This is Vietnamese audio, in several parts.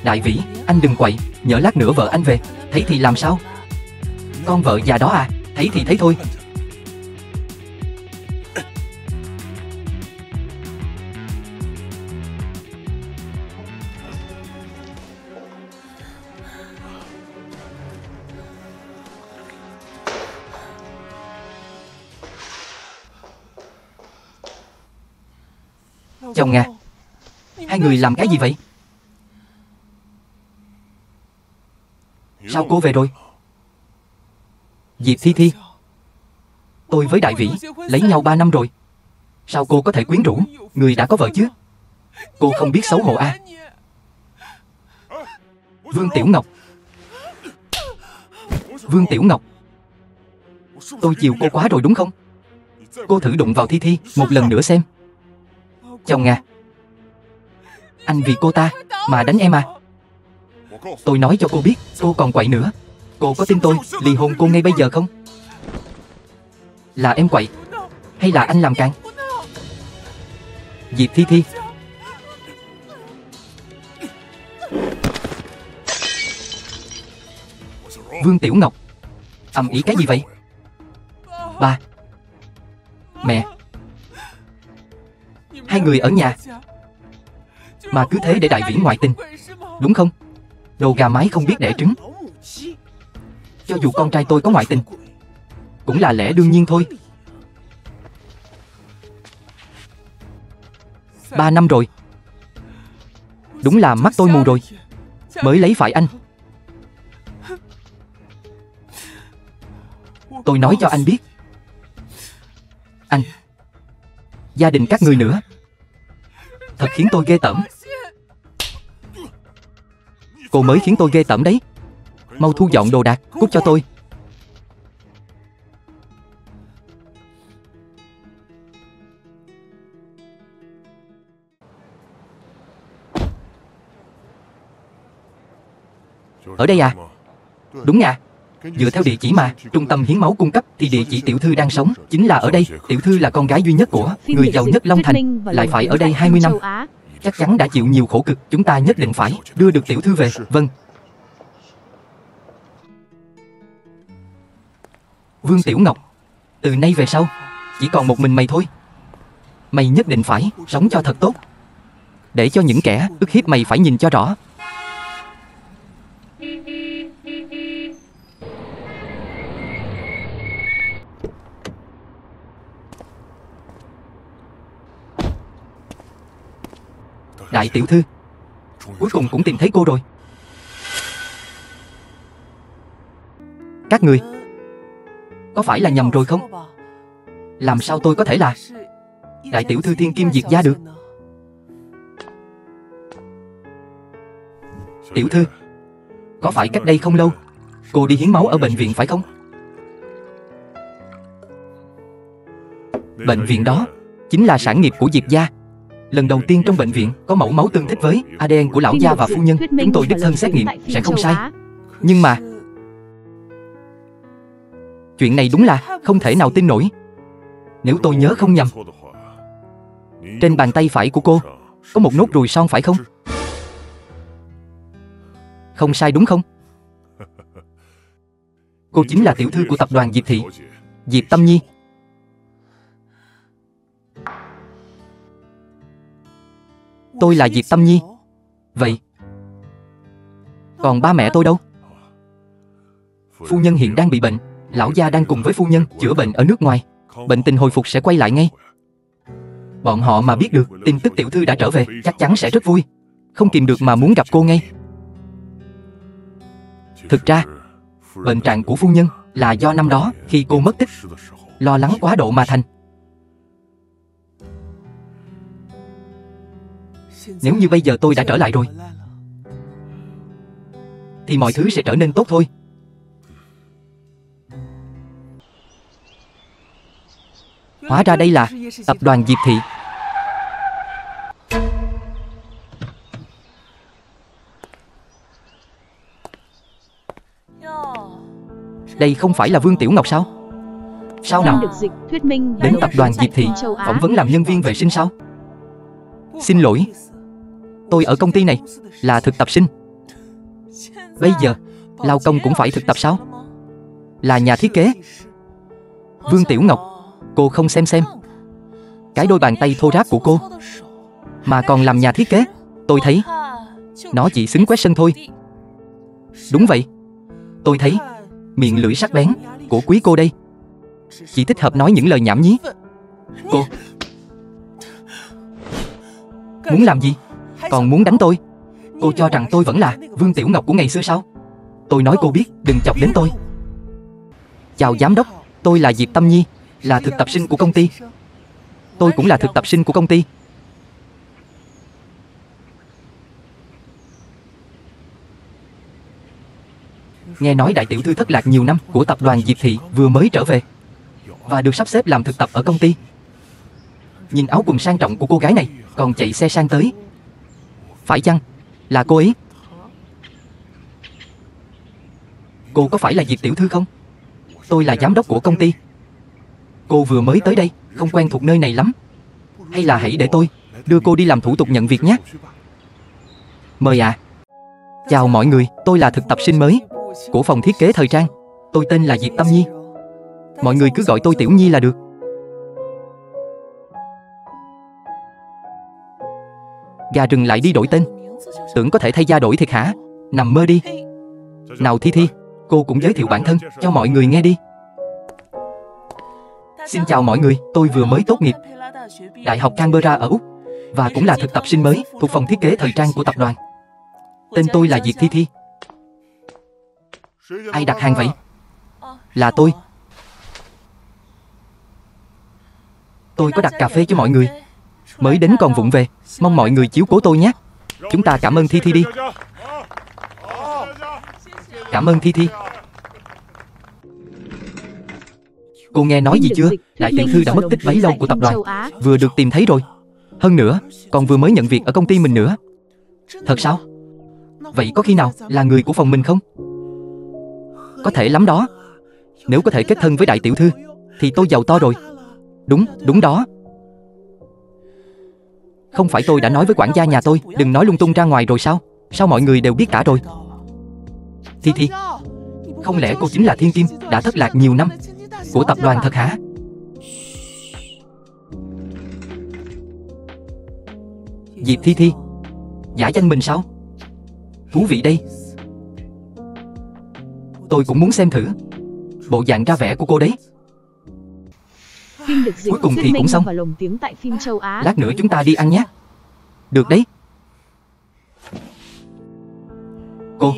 Đại Vĩ, anh đừng quậy, nhỡ lát nữa vợ anh về, thấy thì làm sao? Con vợ già đó à, thấy thì thấy thôi. Chồng à, hai người làm cái gì vậy? Sao cô về rồi? Diệp Thi Thi, tôi với Đại Vĩ lấy nhau 3 năm rồi. Sao cô có thể quyến rũ người đã có vợ chứ? Cô không biết xấu hổ à? Vương Tiểu Ngọc, Vương Tiểu Ngọc, tôi chiều cô quá rồi đúng không? Cô thử đụng vào Thi Thi một lần nữa xem. Chồng à, anh vì cô ta mà đánh em à? Tôi nói cho cô biết, cô còn quậy nữa. Cô có tin tôi ly hôn cô ngay bây giờ không? Là em quậy hay là anh làm càn? Diệp Thi Thi, Vương Tiểu Ngọc, ầm ĩ cái gì vậy? Ba, mẹ, hai người ở nhà mà cứ thế để Đại Vĩ ngoại tình, đúng không? Đồ gà mái không biết đẻ trứng. Cho dù con trai tôi có ngoại tình cũng là lẽ đương nhiên thôi. 3 năm rồi. Đúng là mắt tôi mù rồi, mới lấy phải anh. Tôi nói cho anh biết, anh, gia đình các người nữa, thật khiến tôi ghê tởm. Cô mới khiến tôi ghê tởm đấy. Mau thu dọn đồ đạc, cút cho tôi. Ở đây à? Đúng à. Dựa theo địa chỉ mà trung tâm hiến máu cung cấp thì địa chỉ tiểu thư đang sống chính là ở đây. Tiểu thư là con gái duy nhất của người giàu nhất Long Thành, lại phải ở đây 20 năm. Chắc chắn đã chịu nhiều khổ cực. Chúng ta nhất định phải đưa được tiểu thư về. Vâng. Vương Tiểu Ngọc, từ nay về sau chỉ còn một mình mày thôi. Mày nhất định phải sống cho thật tốt, để cho những kẻ ức hiếp mày phải nhìn cho rõ. Đại tiểu thư, cuối cùng cũng tìm thấy cô rồi. Các người có phải là nhầm rồi không? Làm sao tôi có thể là đại tiểu thư Thiên Kim Diệt Gia được? Tiểu thư, có phải cách đây không lâu cô đi hiến máu ở bệnh viện phải không? Bệnh viện đó chính là sản nghiệp của Diệp gia. Lần đầu tiên trong bệnh viện có mẫu máu tương thích với ADN của lão gia và phu nhân. Chúng tôi đích thân xét nghiệm sẽ không sai. Nhưng mà chuyện này đúng là không thể nào tin nổi. Nếu tôi nhớ không nhầm, trên bàn tay phải của cô có một nốt ruồi son phải không? Không sai đúng không? Cô chính là tiểu thư của tập đoàn Diệp Thị, Diệp Tâm Nhi. Tôi là Diệp Tâm Nhi. Vậy còn ba mẹ tôi đâu? Phu nhân hiện đang bị bệnh. Lão gia đang cùng với phu nhân chữa bệnh ở nước ngoài. Bệnh tình hồi phục sẽ quay lại ngay. Bọn họ mà biết được tin tức tiểu thư đã trở về chắc chắn sẽ rất vui, không kìm được mà muốn gặp cô ngay. Thực ra bệnh trạng của phu nhân là do năm đó khi cô mất tích lo lắng quá độ mà thành. Nếu như bây giờ tôi đã trở lại rồi thì mọi thứ sẽ trở nên tốt thôi. Hóa ra đây là tập đoàn Diệp Thị. Đây không phải là Vương Tiểu Ngọc sao? Sao nào? Đến tập đoàn Diệp Thị phỏng vấn làm nhân viên vệ sinh sao? Xin lỗi, tôi ở công ty này là thực tập sinh, Bây giờ lao công cũng phải thực tập sao? Là nhà thiết kế. Vương Tiểu Ngọc, cô không xem cái đôi bàn tay thô ráp của cô mà còn làm nhà thiết kế. Tôi thấy nó chỉ xứng quét sân thôi. Đúng vậy, tôi thấy miệng lưỡi sắc bén của quý cô đây chỉ thích hợp nói những lời nhảm nhí. Cô muốn làm gì? Còn muốn đánh tôi? Cô cho rằng tôi vẫn là Vương Tiểu Ngọc của ngày xưa sao? Tôi nói cô biết, đừng chọc đến tôi. Chào giám đốc, tôi là Diệp Tâm Nhi, là thực tập sinh của công ty. Tôi cũng là thực tập sinh của công ty. Nghe nói đại tiểu thư thất lạc nhiều năm của tập đoàn Diệp Thị vừa mới trở về và được sắp xếp làm thực tập ở công ty. Nhìn áo quần sang trọng của cô gái này, còn chạy xe sang tới. Phải chăng là cô ấy? Cô có phải là Diệp tiểu thư không? Tôi là giám đốc của công ty. Cô vừa mới tới đây, không quen thuộc nơi này lắm. Hay là hãy để tôi đưa cô đi làm thủ tục nhận việc nhé. Mời ạ. Chào mọi người, tôi là thực tập sinh mới của phòng thiết kế thời trang. Tôi tên là Diệp Tâm Nhi. Mọi người cứ gọi tôi Tiểu Nhi là được. Gà rừng lại đi đổi tên, tưởng có thể thay da đổi thiệt hả? Nằm mơ đi. Nào Thi Thi, cô cũng giới thiệu bản thân cho mọi người nghe đi. Xin chào mọi người, tôi vừa mới tốt nghiệp Đại học Canberra ở Úc và cũng là thực tập sinh mới thuộc phòng thiết kế thời trang của tập đoàn. Tên tôi là Diệp Thi Thi. Ai đặt hàng vậy? Là tôi. Tôi có đặt cà phê cho mọi người. Mới đến còn vụng về, mong mọi người chiếu cố tôi nhé. Chúng ta cảm ơn Thi Thi đi. Cảm ơn Thi Thi. Cô nghe nói gì chưa? Đại tiểu thư đã mất tích bấy lâu của tập đoàn vừa được tìm thấy rồi. Hơn nữa, còn vừa mới nhận việc ở công ty mình nữa. Thật sao? Vậy có khi nào là người của phòng mình không? Có thể lắm đó. Nếu có thể kết thân với đại tiểu thư thì tôi giàu to rồi. Đúng đó. Không phải tôi đã nói với quản gia nhà tôi đừng nói lung tung ra ngoài rồi sao? Sao mọi người đều biết cả rồi? Thi Thi, không lẽ cô chính là thiên kim đã thất lạc nhiều năm của tập đoàn thật hả? Diệp Thi Thi, giả danh mình sao? Thú vị đây. Tôi cũng muốn xem thử bộ dạng ra vẻ của cô đấy. Cuối cùng thì cũng xong. Lát nữa chúng ta đi ăn nhé. Được đấy. Cô,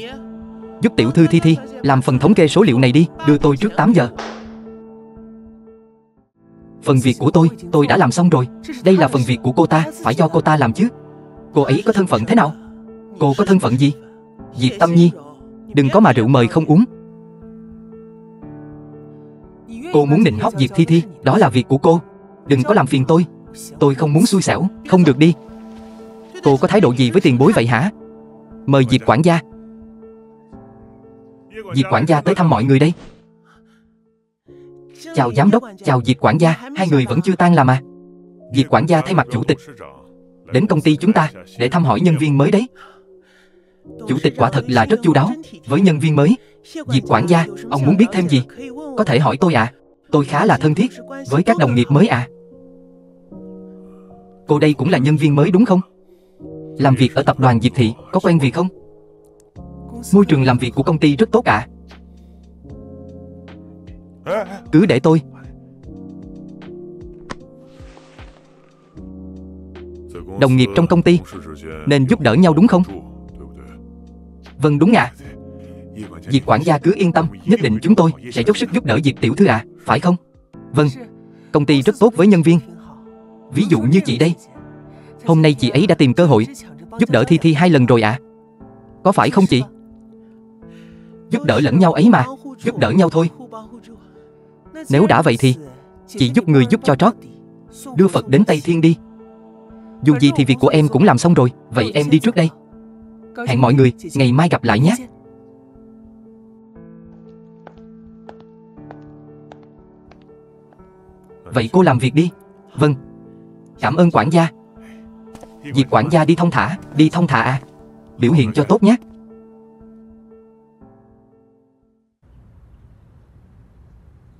giúp tiểu thư Thi Thi làm phần thống kê số liệu này đi, đưa tôi trước 8 giờ. Phần việc của tôi đã làm xong rồi. Đây là phần việc của cô ta, phải do cô ta làm chứ. Cô ấy có thân phận thế nào? Cô có thân phận gì? Diệp Tâm Nhi. Đừng có mà rượu mời không uống. Cô muốn nịnh hót Diệp Thi Thi, đó là việc của cô. Đừng có làm phiền tôi. Tôi không muốn xui xẻo. Không được đi. Cô có thái độ gì với tiền bối vậy hả? Mời Diệp quản gia. Diệp quản gia tới thăm mọi người đây. Chào giám đốc, chào Diệp quản gia. Hai người vẫn chưa tan làm à? Diệp quản gia thay mặt chủ tịch đến công ty chúng ta để thăm hỏi nhân viên mới đấy. Chủ tịch quả thật là rất chu đáo với nhân viên mới. Diệp quản gia, ông muốn biết thêm gì có thể hỏi tôi ạ. Tôi khá là thân thiết với các đồng nghiệp mới ạ. Cô đây cũng là nhân viên mới đúng không? Làm việc ở tập đoàn Diệp Thị có quen việc không? Môi trường làm việc của công ty rất tốt ạ. Cứ để tôi. Đồng nghiệp trong công ty nên giúp đỡ nhau đúng không? Vâng đúng ạ. Diệp quản gia cứ yên tâm, nhất định chúng tôi sẽ dốc sức giúp đỡ Diệp tiểu thư ạ, phải không? Vâng, công ty rất tốt với nhân viên. Ví dụ như chị đây. Hôm nay chị ấy đã tìm cơ hội giúp đỡ Thi Thi 2 lần rồi ạ. Có phải không chị? Giúp đỡ lẫn nhau ấy mà, giúp đỡ nhau thôi. Nếu đã vậy thì chị giúp người giúp cho trót. Đưa Phật đến Tây Thiên đi. Dù gì thì việc của em cũng làm xong rồi. Vậy em đi trước đây. Hẹn mọi người ngày mai gặp lại nhé. Vậy cô làm việc đi. Vâng. Cảm ơn quản gia. Diệp quản gia đi thong thả à. Biểu hiện cho tốt nhé.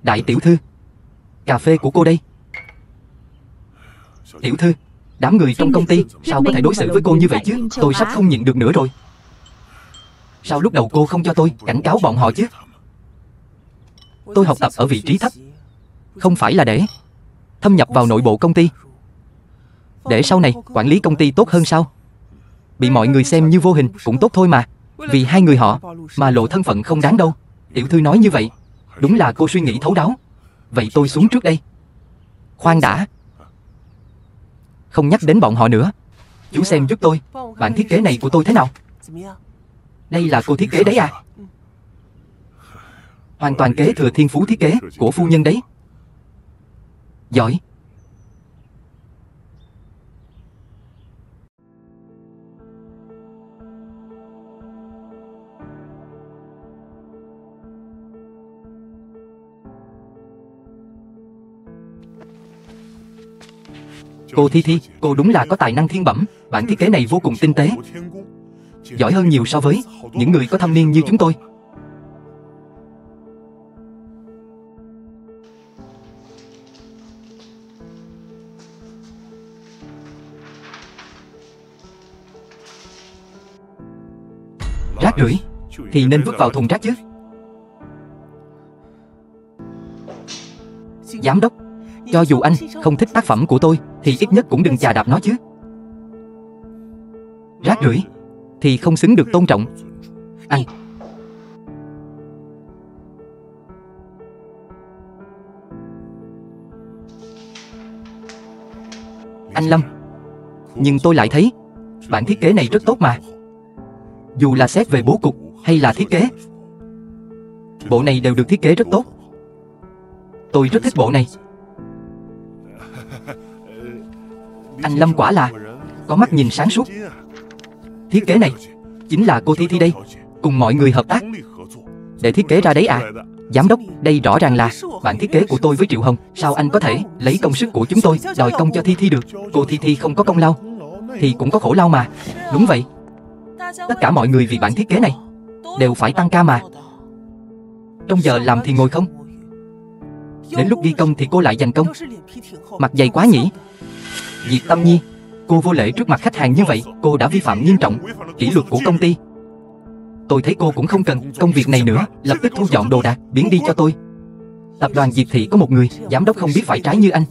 Đại tiểu thư, cà phê của cô đây. Tiểu thư, đám người trong công ty sao có thể đối xử với cô như vậy chứ? Tôi sắp không nhịn được nữa rồi. Sao lúc đầu cô không cho tôi cảnh cáo bọn họ chứ? Tôi học tập ở vị trí thấp, không phải là để thâm nhập vào nội bộ công ty, để sau này quản lý công ty tốt hơn sao? Bị mọi người xem như vô hình cũng tốt thôi mà. Vì hai người họ mà lộ thân phận không đáng đâu. Tiểu thư nói như vậy, đúng là cô suy nghĩ thấu đáo. Vậy tôi xuống trước đây. Khoan đã, không nhắc đến bọn họ nữa. Chú xem giúp tôi bản thiết kế này của tôi thế nào. Đây là cô thiết kế đấy à? Hoàn toàn kế thừa thiên phú thiết kế của phu nhân đấy. Giỏi. Cô Thi Thi, cô đúng là có tài năng thiên bẩm. Bản thiết kế này vô cùng tinh tế, giỏi hơn nhiều so với những người có thâm niên như chúng tôi. Rác rưởi thì nên vứt vào thùng rác chứ. Giám đốc, cho dù anh không thích tác phẩm của tôi thì ít nhất cũng đừng chà đạp nó chứ. Rác rưởi thì không xứng được tôn trọng. Anh Lâm, nhưng tôi lại thấy bản thiết kế này rất tốt mà. Dù là xét về bố cục hay là thiết kế, bộ này đều được thiết kế rất tốt. Tôi rất thích bộ này. Anh Lâm quả là có mắt nhìn sáng suốt. Thiết kế này chính là cô Thi Thi đây, cùng mọi người hợp tác để thiết kế ra đấy à? Giám đốc, đây rõ ràng là bản thiết kế của tôi với Triệu Hồng. Sao anh có thể lấy công sức của chúng tôi đòi công cho Thi Thi được? Cô Thi Thi không có công lao thì cũng có khổ lao mà. Đúng vậy, tất cả mọi người vì bản thiết kế này đều phải tăng ca mà. Trong giờ làm thì ngồi không, đến lúc ghi công thì cô lại giành công. Mặt dày quá nhỉ. Diệp Tâm Nhi, cô vô lễ trước mặt khách hàng như vậy, cô đã vi phạm nghiêm trọng kỷ luật của công ty. Tôi thấy cô cũng không cần công việc này nữa, lập tức thu dọn đồ đạc, biến đi cho tôi. Tập đoàn Diệp Thị có một người giám đốc không biết phải trái như anh.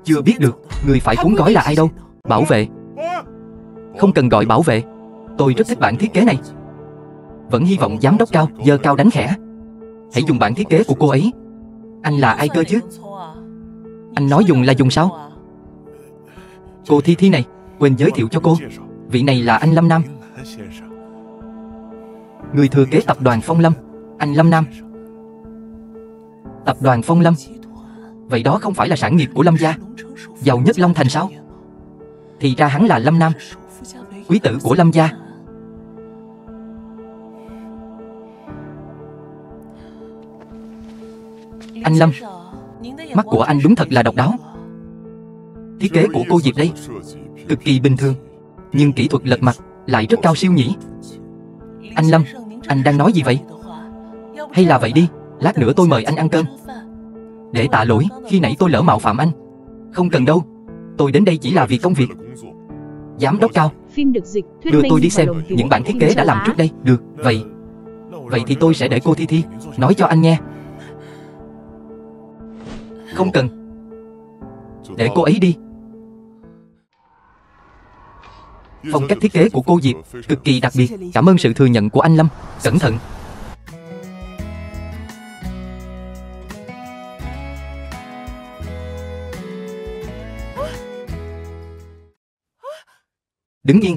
Chưa biết được người phải cuốn gói là ai đâu. Bảo vệ. Không cần gọi bảo vệ. Tôi rất thích bản thiết kế này. Vẫn hy vọng giám đốc cao giơ cao đánh khẽ. Hãy dùng bản thiết kế của cô ấy. Anh là ai cơ chứ? Anh nói dùng là dùng sao? Cô Thi Thi này, quên giới thiệu cho cô, vị này là anh Lâm Nam, người thừa kế tập đoàn Phong Lâm. Anh Lâm Nam. Tập đoàn Phong Lâm, vậy đó không phải là sản nghiệp của Lâm gia giàu nhất Long Thành sao? Thì ra hắn là Lâm Nam, quý tử của Lâm gia. Anh Lâm, mắt của anh đúng thật là độc đáo. Thiết kế của cô Diệp đây cực kỳ bình thường, nhưng kỹ thuật lật mặt lại rất cao siêu nhỉ. Anh Lâm, anh đang nói gì vậy? Hay là vậy đi, lát nữa tôi mời anh ăn cơm. Để tạ lỗi khi nãy tôi lỡ mạo phạm anh. Không cần đâu, tôi đến đây chỉ là vì công việc. Giám đốc cao, đưa tôi đi xem những bản thiết kế đã làm trước đây. Được, vậy thì tôi sẽ để cô Thi Thi nói cho anh nghe. Không cần, để cô ấy đi. Phong cách thiết kế của cô Diệp cực kỳ đặc biệt. Cảm ơn sự thừa nhận của anh Lâm. Cẩn thận. Đứng yên,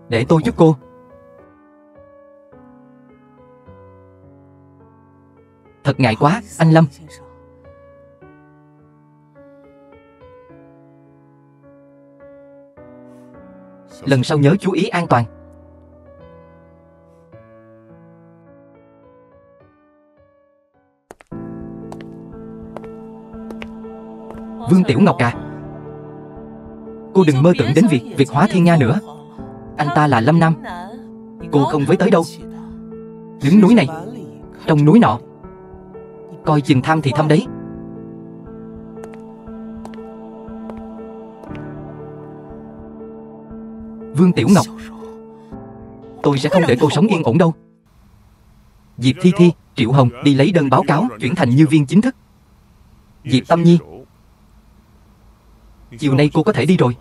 để tôi giúp cô. Thật ngại quá, anh Lâm. Lần sau nhớ chú ý an toàn. Vương Tiểu Ngọc à, cô đừng mơ tưởng đến việc hóa thiên nga nữa. Anh ta là Lâm Nam, cô không với tới đâu. Đứng núi này, trong núi nọ, Coi chừng tham thì thâm đấy. Vương Tiểu Ngọc, tôi sẽ không để cô sống yên ổn đâu. Diệp Thi Thi, Triệu Hồng đi lấy đơn báo cáo chuyển thành nhân viên chính thức. Diệp Tâm Nhi, chiều nay cô có thể đi rồi.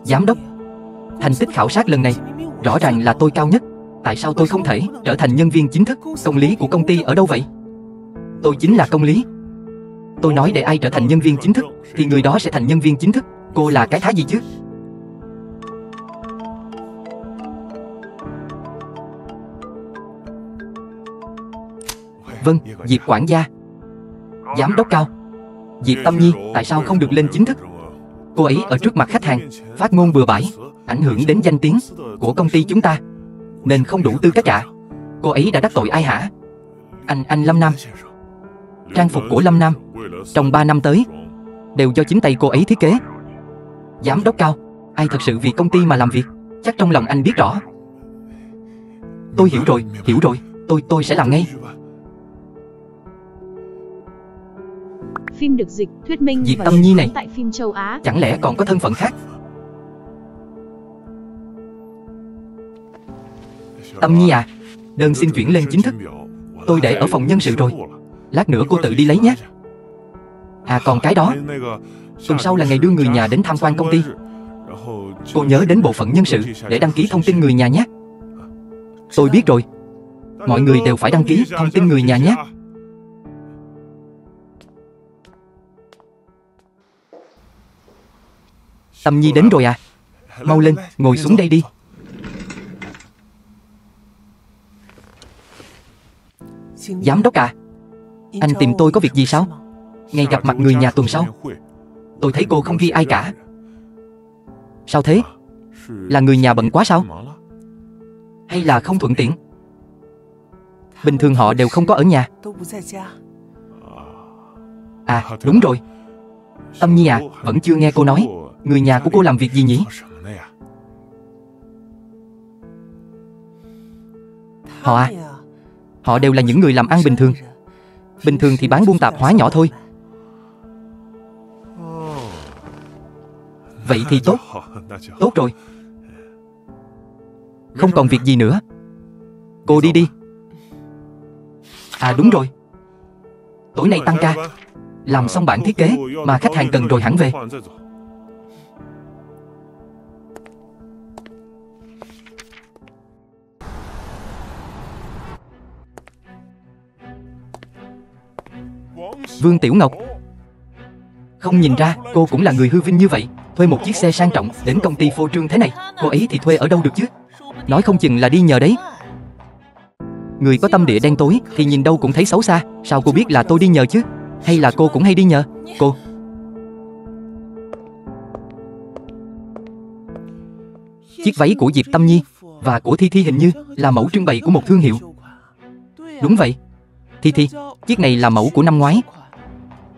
Giám đốc, thành tích khảo sát lần này rõ ràng là tôi cao nhất. Tại sao tôi không thể trở thành nhân viên chính thức? Công lý của công ty ở đâu vậy? Tôi chính là công lý. Tôi nói để ai trở thành nhân viên chính thức thì người đó sẽ thành nhân viên chính thức. Cô là cái thá gì chứ? Vâng, Diệp quản gia. Giám đốc Cao, Diệp Tâm Nhi tại sao không được lên chính thức? Cô ấy ở trước mặt khách hàng phát ngôn bừa bãi, ảnh hưởng đến danh tiếng của công ty chúng ta, nên không đủ tư cách cả. Cô ấy đã đắc tội ai hả? Anh Lâm Nam. Trang phục của Lâm Nam trong 3 năm tới đều do chính tay cô ấy thiết kế. Giám đốc Cao, ai thật sự vì công ty mà làm việc? Chắc trong lòng anh biết rõ. Tôi hiểu rồi, tôi sẽ làm ngay. Phim được dịch, thuyết minh Diệp Tâm Nhi này tại phim châu Á chẳng lẽ còn có thân phận khác? Tâm Nhi à, đơn xin chuyển lên chính thức. Tôi để ở phòng nhân sự rồi. Lát nữa cô tự đi lấy nhé. À còn cái đó, tuần sau là ngày đưa người nhà đến tham quan công ty. Cô nhớ đến bộ phận nhân sự để đăng ký thông tin người nhà nhé. Tôi biết rồi. Mọi người đều phải đăng ký thông tin người nhà nhé. Tâm Nhi đến rồi à? Mau lên, ngồi xuống đây đi. Giám đốc à, anh tìm tôi có việc gì sao? Ngày gặp mặt người nhà tuần sau, tôi thấy cô không ghi ai cả. Sao thế? Là người nhà bận quá sao? Hay là không thuận tiện? Bình thường họ đều không có ở nhà. À đúng rồi. Tâm Nhi à, vẫn chưa nghe cô nói người nhà của cô làm việc gì nhỉ? Họ à, họ đều là những người làm ăn bình thường. Bình thường thì bán buôn tạp hóa nhỏ thôi. Vậy thì tốt. Tốt rồi. Không còn việc gì nữa. Cô đi đi. À đúng rồi, tối nay tăng ca, làm xong bản thiết kế mà khách hàng cần rồi hẳn về. Vương Tiểu Ngọc, không nhìn ra cô cũng là người hư vinh như vậy. Thuê một chiếc xe sang trọng đến công ty phô trương thế này, cô ấy thì thuê ở đâu được chứ? Nói không chừng là đi nhờ đấy. Người có tâm địa đen tối thì nhìn đâu cũng thấy xấu xa. Sao cô biết là tôi đi nhờ chứ? Hay là cô cũng hay đi nhờ? Cô, chiếc váy của Diệp Tâm Nhi và của Thi Thi hình như là mẫu trưng bày của một thương hiệu. Đúng vậy. Thi Thi, chiếc này là mẫu của năm ngoái,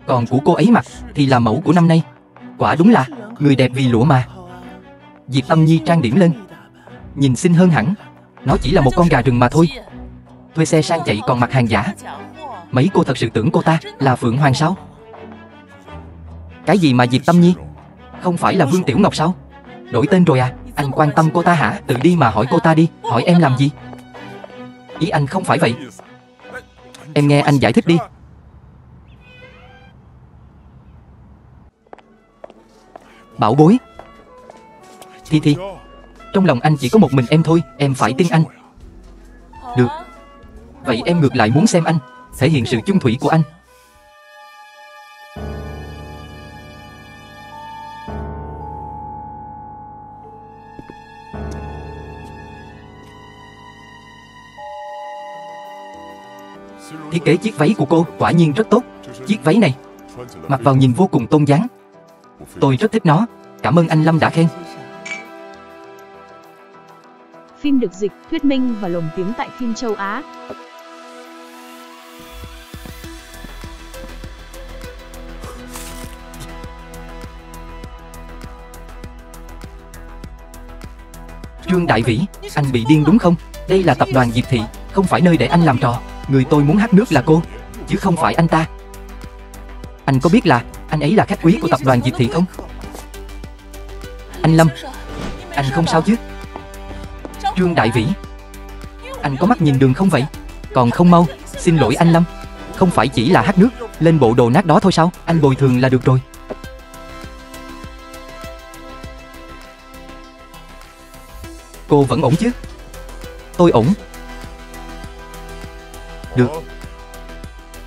còn của cô ấy mặc thì là mẫu của năm nay. Quả đúng là người đẹp vì lụa mà. Diệp Tâm Nhi trang điểm lên, nhìn xinh hơn hẳn. Nó chỉ là một con gà rừng mà thôi. Thuê xe sang chạy còn mặc hàng giả. Mấy cô thật sự tưởng cô ta là Phượng Hoàng sao? Cái gì mà Diệp Tâm Nhi? Không phải là Vương Tiểu Ngọc sao? Đổi tên rồi à? Anh quan tâm cô ta hả? Tự đi mà hỏi cô ta đi. Hỏi em làm gì? Ý anh không phải vậy. Em nghe anh giải thích đi. Bảo bối. Thi Thi, trong lòng anh chỉ có một mình em thôi. Em phải tin anh. Được. Vậy em ngược lại muốn xem anh thể hiện sự chung thủy của anh. Thiết kế chiếc váy của cô quả nhiên rất tốt. Chiếc váy này mặc vào nhìn vô cùng tôn dáng. Tôi rất thích nó. Cảm ơn anh Lâm đã khen. Phim được dịch, thuyết minh và lồng tiếng tại phim châu Á. Trương Đại Vĩ, anh bị điên đúng không? Đây là tập đoàn Diệp Thị, không phải nơi để anh làm trò. Người tôi muốn hát nước là cô, chứ không phải anh ta. Anh có biết là anh ấy là khách quý của tập đoàn Diệp Thị không? Anh Lâm, anh không sao chứ? Trương Đại Vĩ, anh có mắt nhìn đường không vậy? Còn không mau, xin lỗi anh Lâm. Không phải chỉ là hát nước, lên bộ đồ nát đó thôi sao? Anh bồi thường là được rồi. Cô vẫn ổn chứ? Tôi ổn. Được.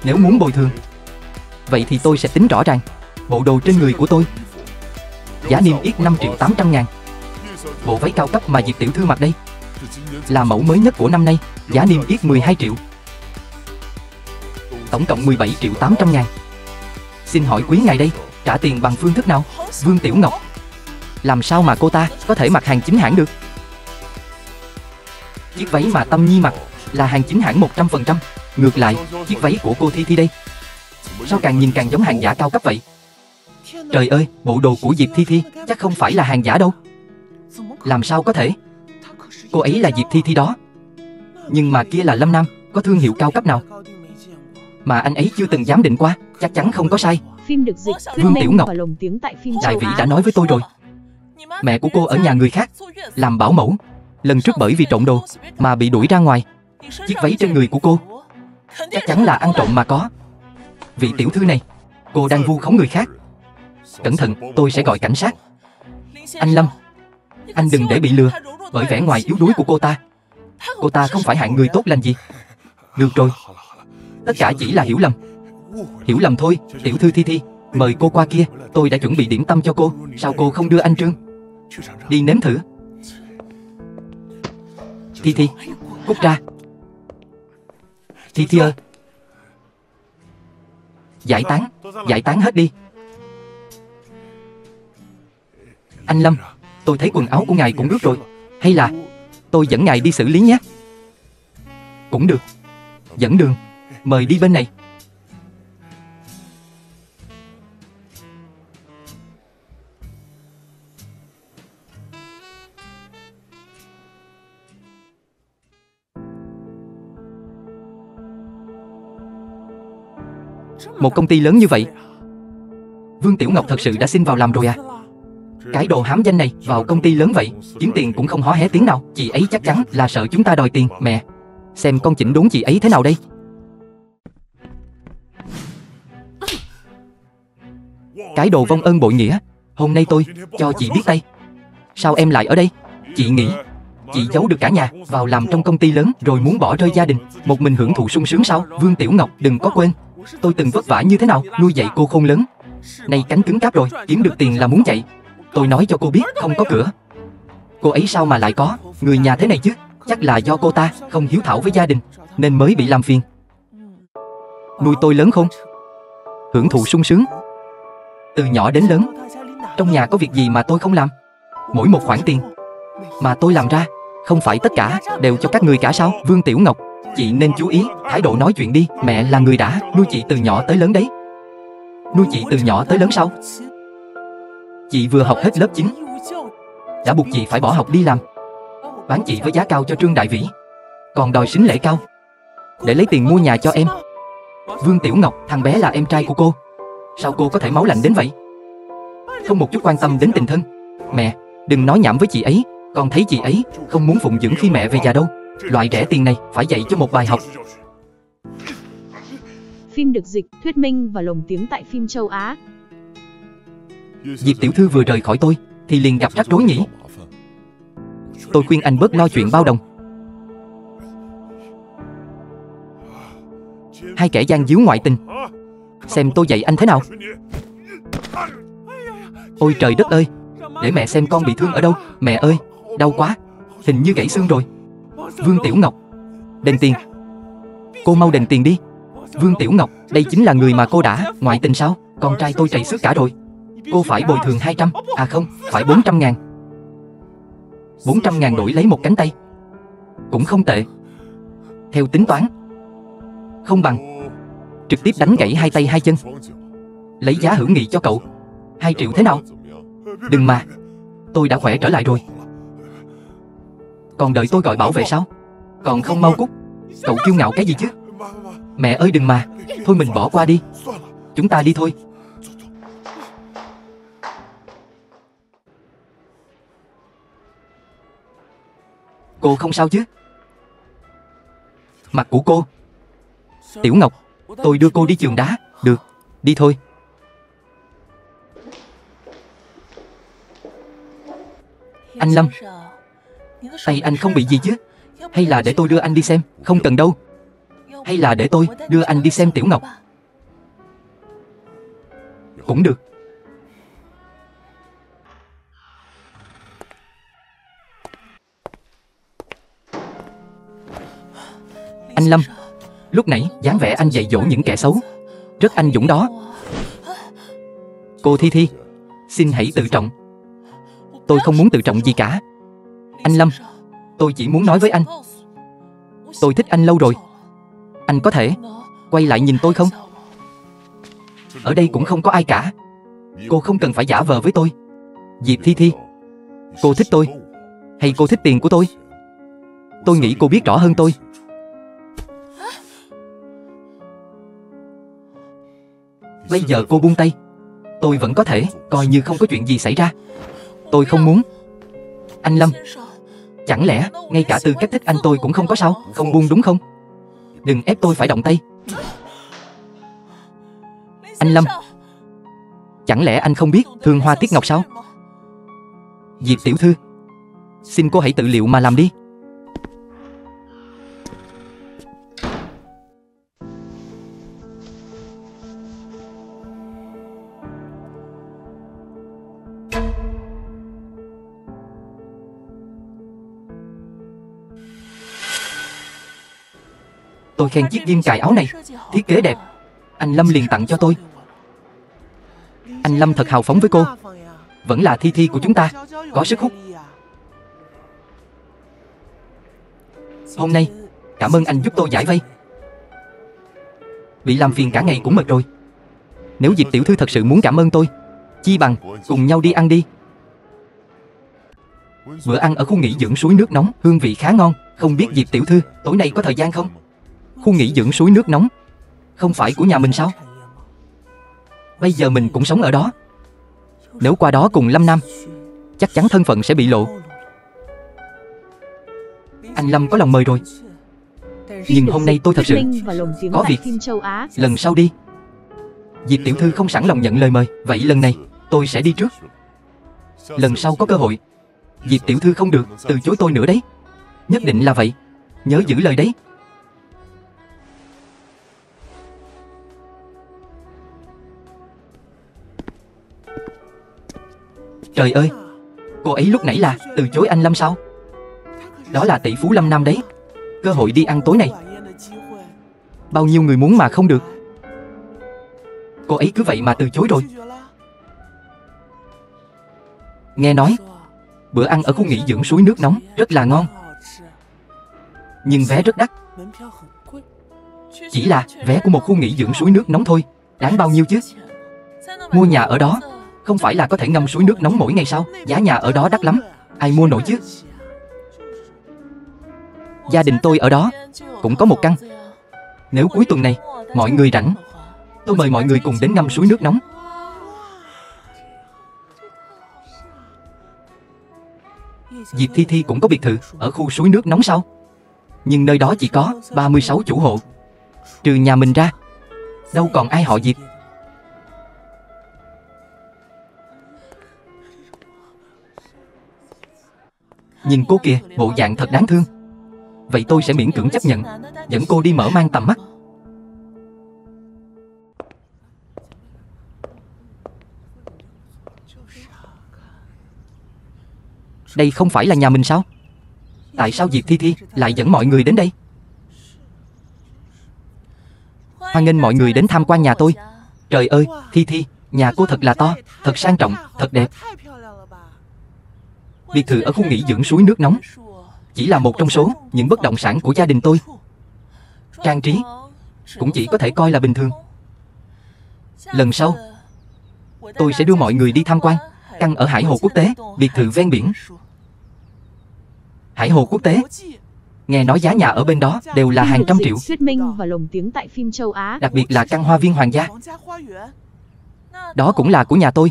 Nếu muốn bồi thường, vậy thì tôi sẽ tính rõ ràng. Bộ đồ trên người của tôi, giá niêm yết 5.800.000. Bộ váy cao cấp mà Diệp tiểu thư mặc đây là mẫu mới nhất của năm nay, giá niêm yết 12 triệu. Tổng cộng 17.800.000. Xin hỏi quý ngài đây, trả tiền bằng phương thức nào? Vương Tiểu Ngọc. Làm sao mà cô ta có thể mặc hàng chính hãng được? Chiếc váy mà Tâm Nhi mặc là hàng chính hãng 100%. Ngược lại, chiếc váy của cô Thi Thi đây, sao càng nhìn càng giống hàng giả cao cấp vậy? Trời ơi, bộ đồ của Diệp Thi Thi chắc không phải là hàng giả đâu. Làm sao có thể? Cô ấy là Diệp Thi Thi đó. Nhưng mà kia là Lâm Nam, có thương hiệu cao cấp nào mà anh ấy chưa từng giám định qua, chắc chắn không có sai. Phim được dịch, Vương Tiểu Ngọc và lồng tiếng tại phim Đại châu Vĩ Á. đã nói với tôi rồi. Mẹ của cô ở nhà người khác làm bảo mẫu, lần trước bởi vì trộm đồ mà bị đuổi ra ngoài. Chiếc váy trên người của cô chắc chắn là ăn trộm mà có. Vị tiểu thư này, cô đang vu khống người khác. Cẩn thận, tôi sẽ gọi cảnh sát. Anh Lâm, anh đừng để bị lừa bởi vẻ ngoài yếu đuối của cô ta. Cô ta không phải hạng người tốt lành gì. Được rồi, tất cả chỉ là hiểu lầm. Hiểu lầm thôi. Tiểu thư Thi Thi, mời cô qua kia, tôi đã chuẩn bị điểm tâm cho cô. Sao cô không đưa anh Trương đi nếm thử? Thi Thi, cút ra. Thi Thi ơi, giải tán hết đi. Anh Lâm, tôi thấy quần áo của ngài cũng ướt rồi. Hay là tôi dẫn ngài đi xử lý nhé? Cũng được. Dẫn đường, mời đi bên này. Một công ty lớn như vậy, Vương Tiểu Ngọc thật sự đã xin vào làm rồi à? Cái đồ hám danh này vào công ty lớn vậy, kiếm tiền cũng không hó hé tiếng nào. Chị ấy chắc chắn là sợ chúng ta đòi tiền. Mẹ, xem con chỉnh đốn chị ấy thế nào đây. Cái đồ vong ơn bội nghĩa, hôm nay tôi cho chị biết tay. Sao em lại ở đây? Chị nghĩ chị giấu được cả nhà vào làm trong công ty lớn rồi muốn bỏ rơi gia đình, một mình hưởng thụ sung sướng sao? Vương Tiểu Ngọc, đừng có quên tôi từng vất vả như thế nào nuôi dạy cô khôn lớn. Nay cánh cứng cáp rồi, kiếm được tiền là muốn chạy. Tôi nói cho cô biết, không có cửa. Cô ấy sao mà lại có người nhà thế này chứ? Chắc là do cô ta không hiếu thảo với gia đình nên mới bị làm phiền. Nuôi tôi lớn khôn, hưởng thụ sung sướng từ nhỏ đến lớn. Trong nhà có việc gì mà tôi không làm? Mỗi một khoản tiền mà tôi làm ra, không phải tất cả đều cho các người cả sao? Vương Tiểu Ngọc, chị nên chú ý thái độ nói chuyện đi. Mẹ là người đã nuôi chị từ nhỏ tới lớn đấy. Nuôi chị từ nhỏ tới lớn sao? Chị vừa học hết lớp 9 đã buộc chị phải bỏ học đi làm, bán chị với giá cao cho Trương Đại Vĩ, còn đòi sính lễ cao để lấy tiền mua nhà cho em. Vương Tiểu Ngọc, thằng bé là em trai của cô, sao cô có thể máu lạnh đến vậy? Không một chút quan tâm đến tình thân. Mẹ, đừng nói nhảm với chị ấy. Con thấy chị ấy không muốn phụng dưỡng khi mẹ về già đâu. Loại rẻ tiền này phải dạy cho một bài học. Phim được dịch, thuyết minh và lồng tiếng tại phim châu Á. Diệp tiểu thư vừa rời khỏi tôi thì liền gặp rắc rối nhỉ. Tôi khuyên anh bớt lo chuyện bao đồng. Hai kẻ gian díu ngoại tình, xem tôi dạy anh thế nào. Ôi trời đất ơi, để mẹ xem con bị thương ở đâu. Mẹ ơi, đau quá, hình như gãy xương rồi. Vương Tiểu Ngọc, đền tiền. Cô mau đền tiền đi. Vương Tiểu Ngọc, đây chính là người mà cô đã ngoại tình sao? Con trai tôi trầy xước cả rồi. Cô phải bồi thường 200, à không, phải 400.000. 400.000 đổi lấy một cánh tay cũng không tệ. Theo tính toán, không bằng trực tiếp đánh gãy hai tay hai chân, lấy giá hữu nghị cho cậu. 2 triệu thế nào? Đừng mà, tôi đã khỏe trở lại rồi. Còn đợi tôi gọi bảo vệ sao? Còn không mau cút. Cậu kiêu ngạo cái gì chứ? Mẹ ơi đừng mà. Thôi mình bỏ qua đi. Chúng ta đi thôi. Cô không sao chứ? Mặt của cô. Tiểu Ngọc, tôi đưa cô đi trường đá. Được, đi thôi. Anh Lâm, tay anh không bị gì chứ? Hay là để tôi đưa anh đi xem? Không cần đâu. Hay là để tôi đưa anh đi xem Tiểu Ngọc? Cũng được. Anh Lâm, lúc nãy dáng vẻ anh dạy dỗ những kẻ xấu rất anh dũng đó. Cô Thi Thi, xin hãy tự trọng. Tôi không muốn tự trọng gì cả. Anh Lâm, tôi chỉ muốn nói với anh, tôi thích anh lâu rồi. Anh có thể quay lại nhìn tôi không? Ở đây cũng không có ai cả. Cô không cần phải giả vờ với tôi. Diệp Thi Thi, cô thích tôi hay cô thích tiền của tôi? Tôi nghĩ cô biết rõ hơn tôi. Bây giờ cô buông tay, tôi vẫn có thể coi như không có chuyện gì xảy ra. Tôi không muốn. Anh Lâm, chẳng lẽ ngay cả tư cách thích anh tôi cũng không có sao? Không buông đúng không? Đừng ép tôi phải động tay. Anh Lâm, chẳng lẽ anh không biết thương Hoa Tiết Ngọc sao? Diệp tiểu thư, xin cô hãy tự liệu mà làm đi. Tôi khen chiếc ghim cài áo này, thiết kế đẹp. Anh Lâm liền tặng cho tôi. Anh Lâm thật hào phóng với cô. Vẫn là Thi Thi của chúng ta, có sức hút. Hôm nay, cảm ơn anh giúp tôi giải vây. Bị làm phiền cả ngày cũng mệt rồi. Nếu Diệp tiểu thư thật sự muốn cảm ơn tôi, chi bằng cùng nhau đi ăn đi. Bữa ăn ở khu nghỉ dưỡng suối nước nóng, hương vị khá ngon. Không biết Diệp tiểu thư tối nay có thời gian không? Khu nghỉ dưỡng suối nước nóng không phải của nhà mình sao? Bây giờ mình cũng sống ở đó. Nếu qua đó cùng Lâm Nam, chắc chắn thân phận sẽ bị lộ. Anh Lâm có lòng mời rồi. Nhưng hôm nay tôi thật sự có việc. Lần sau đi. Diệp tiểu thư không sẵn lòng nhận lời mời. Vậy lần này tôi sẽ đi trước. Lần sau có cơ hội, Diệp tiểu thư không được từ chối tôi nữa đấy. Nhất định là vậy. Nhớ giữ lời đấy. Trời ơi, cô ấy lúc nãy là từ chối anh Lâm sao? Đó là tỷ phú Lâm Nam đấy. Cơ hội đi ăn tối này, bao nhiêu người muốn mà không được. Cô ấy cứ vậy mà từ chối rồi. Nghe nói bữa ăn ở khu nghỉ dưỡng suối nước nóng rất là ngon, nhưng vé rất đắt. Chỉ là vé của một khu nghỉ dưỡng suối nước nóng thôi, đáng bao nhiêu chứ? Mua nhà ở đó không phải là có thể ngâm suối nước nóng mỗi ngày sao? Giá nhà ở đó đắt lắm, ai mua nổi chứ? Gia đình tôi ở đó cũng có một căn. Nếu cuối tuần này mọi người rảnh, tôi mời mọi người cùng đến ngâm suối nước nóng. Diệp Thi Thi cũng có biệt thự ở khu suối nước nóng sao? Nhưng nơi đó chỉ có 36 chủ hộ, trừ nhà mình ra, đâu còn ai họ Diệp. Nhìn cô kìa, bộ dạng thật đáng thương. Vậy tôi sẽ miễn cưỡng chấp nhận, dẫn cô đi mở mang tầm mắt. Đây không phải là nhà mình sao? Tại sao Diệp Thi Thi lại dẫn mọi người đến đây? Hoan nghênh mọi người đến tham quan nhà tôi. Trời ơi, Thi Thi, nhà cô thật là to, thật sang trọng, thật đẹp. Biệt thự ở khu nghỉ dưỡng suối nước nóng chỉ là một trong số những bất động sản của gia đình tôi. Trang trí cũng chỉ có thể coi là bình thường. Lần sau tôi sẽ đưa mọi người đi tham quan căn ở Hải Hồ Quốc tế, biệt thự ven biển. Hải Hồ Quốc tế Nghe nói giá nhà ở bên đó đều là Phim hàng được trăm dịch, triệu. thuyết minh và lồng tiếng tại phim châu Á. Đặc biệt là căn hoa viên hoàng gia. Đó cũng là của nhà tôi.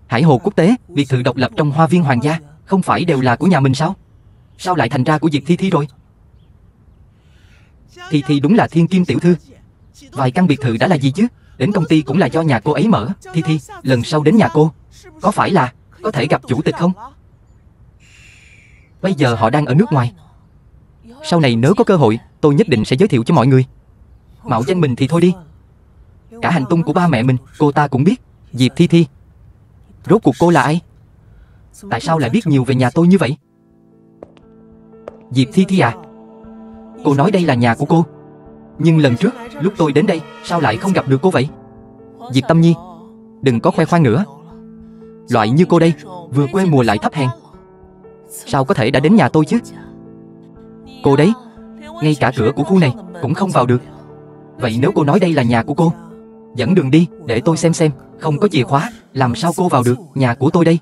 Hải hồ quốc tế, biệt thự độc lập trong hoa viên hoàng gia, không phải đều là của nhà mình sao? Sao lại thành ra của Diệp Thi Thi rồi? Thi Thi đúng là thiên kim tiểu thư. Vài căn biệt thự đã là gì chứ? Đến công ty cũng là do nhà cô ấy mở. Thi Thi, lần sau đến nhà cô, có phải là có thể gặp chủ tịch không? Bây giờ họ đang ở nước ngoài. Sau này nếu có cơ hội, tôi nhất định sẽ giới thiệu cho mọi người. Mạo danh mình thì thôi đi. Cả hành tung của ba mẹ mình, cô ta cũng biết. Diệp Thi Thi, rốt cuộc cô là ai? Tại sao lại biết nhiều về nhà tôi như vậy? Diệp Thi Thi à? Cô nói đây là nhà của cô. Nhưng lần trước, lúc tôi đến đây, sao lại không gặp được cô vậy? Diệp Tâm Nhi, đừng có khoe khoang nữa. Loại như cô đây, vừa quê mùa lại thấp hèn, sao có thể đã đến nhà tôi chứ? Cô đấy, ngay cả cửa của khu này cũng không vào được. Vậy nếu cô nói đây là nhà của cô, dẫn đường đi, để tôi xem. Không có chìa khóa, làm sao cô vào được nhà của tôi đây?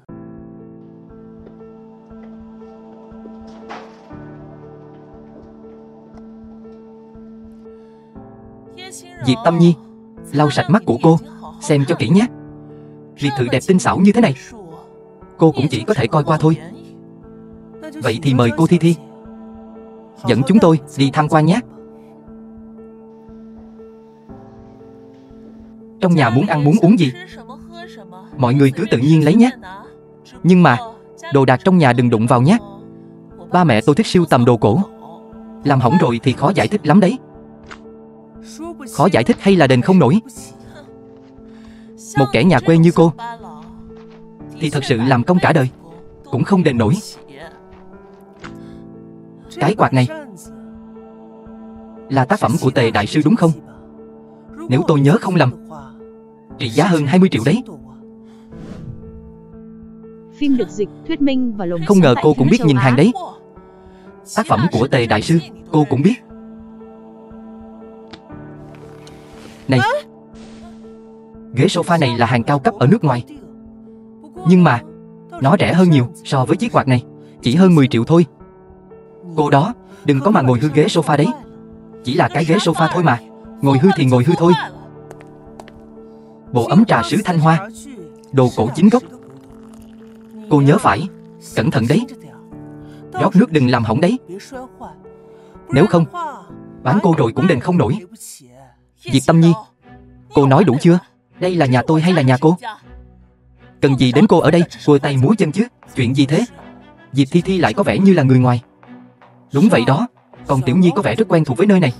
Diệp Tâm Nhi, lau sạch mắt của cô, xem cho kỹ nhé. Biệt thự đẹp tinh xảo như thế này, cô cũng chỉ có thể coi qua thôi. Vậy thì mời cô Thi Thi dẫn chúng tôi đi tham quan nhé. Trong nhà muốn ăn muốn uống gì, mọi người cứ tự nhiên lấy nhé. Nhưng mà đồ đạc trong nhà đừng đụng vào nhé. Ba mẹ tôi thích sưu tầm đồ cổ, làm hỏng rồi thì khó giải thích lắm đấy. Khó giải thích hay là đền không nổi. Một kẻ nhà quê như cô thì thật sự làm công cả đời cũng không đền nổi. Cái quạt này là tác phẩm của Tề đại sư đúng không? Nếu tôi nhớ không lầm, trị giá hơn 20 triệu đấy. Phim được dịch, thuyết minh và lồng Không ngờ cô cũng biết châu nhìn Á. hàng đấy. Tác phẩm của Tề đại sư, cô cũng biết. Này, ghế sofa này là hàng cao cấp ở nước ngoài, nhưng mà nó rẻ hơn nhiều so với chiếc quạt này, chỉ hơn 10 triệu thôi. Cô đó, đừng có mà ngồi hư ghế sofa đấy. Chỉ là cái ghế sofa thôi mà, ngồi hư thì ngồi hư thôi. Bộ ấm trà sứ Thanh Hoa, đồ cổ chính gốc. Cô nhớ phải, cẩn thận đấy. Rót nước đừng làm hỏng đấy. Nếu không, bán cô rồi cũng đền không nổi. Diệp Tâm Nhi, cô nói đủ chưa? Đây là nhà tôi hay là nhà cô? Cần gì đến cô ở đây, cua tay múa chân chứ? Chuyện gì thế? Diệp Thi Thi lại có vẻ như là người ngoài. Đúng vậy đó, còn Tiểu Nhi có vẻ rất quen thuộc với nơi này,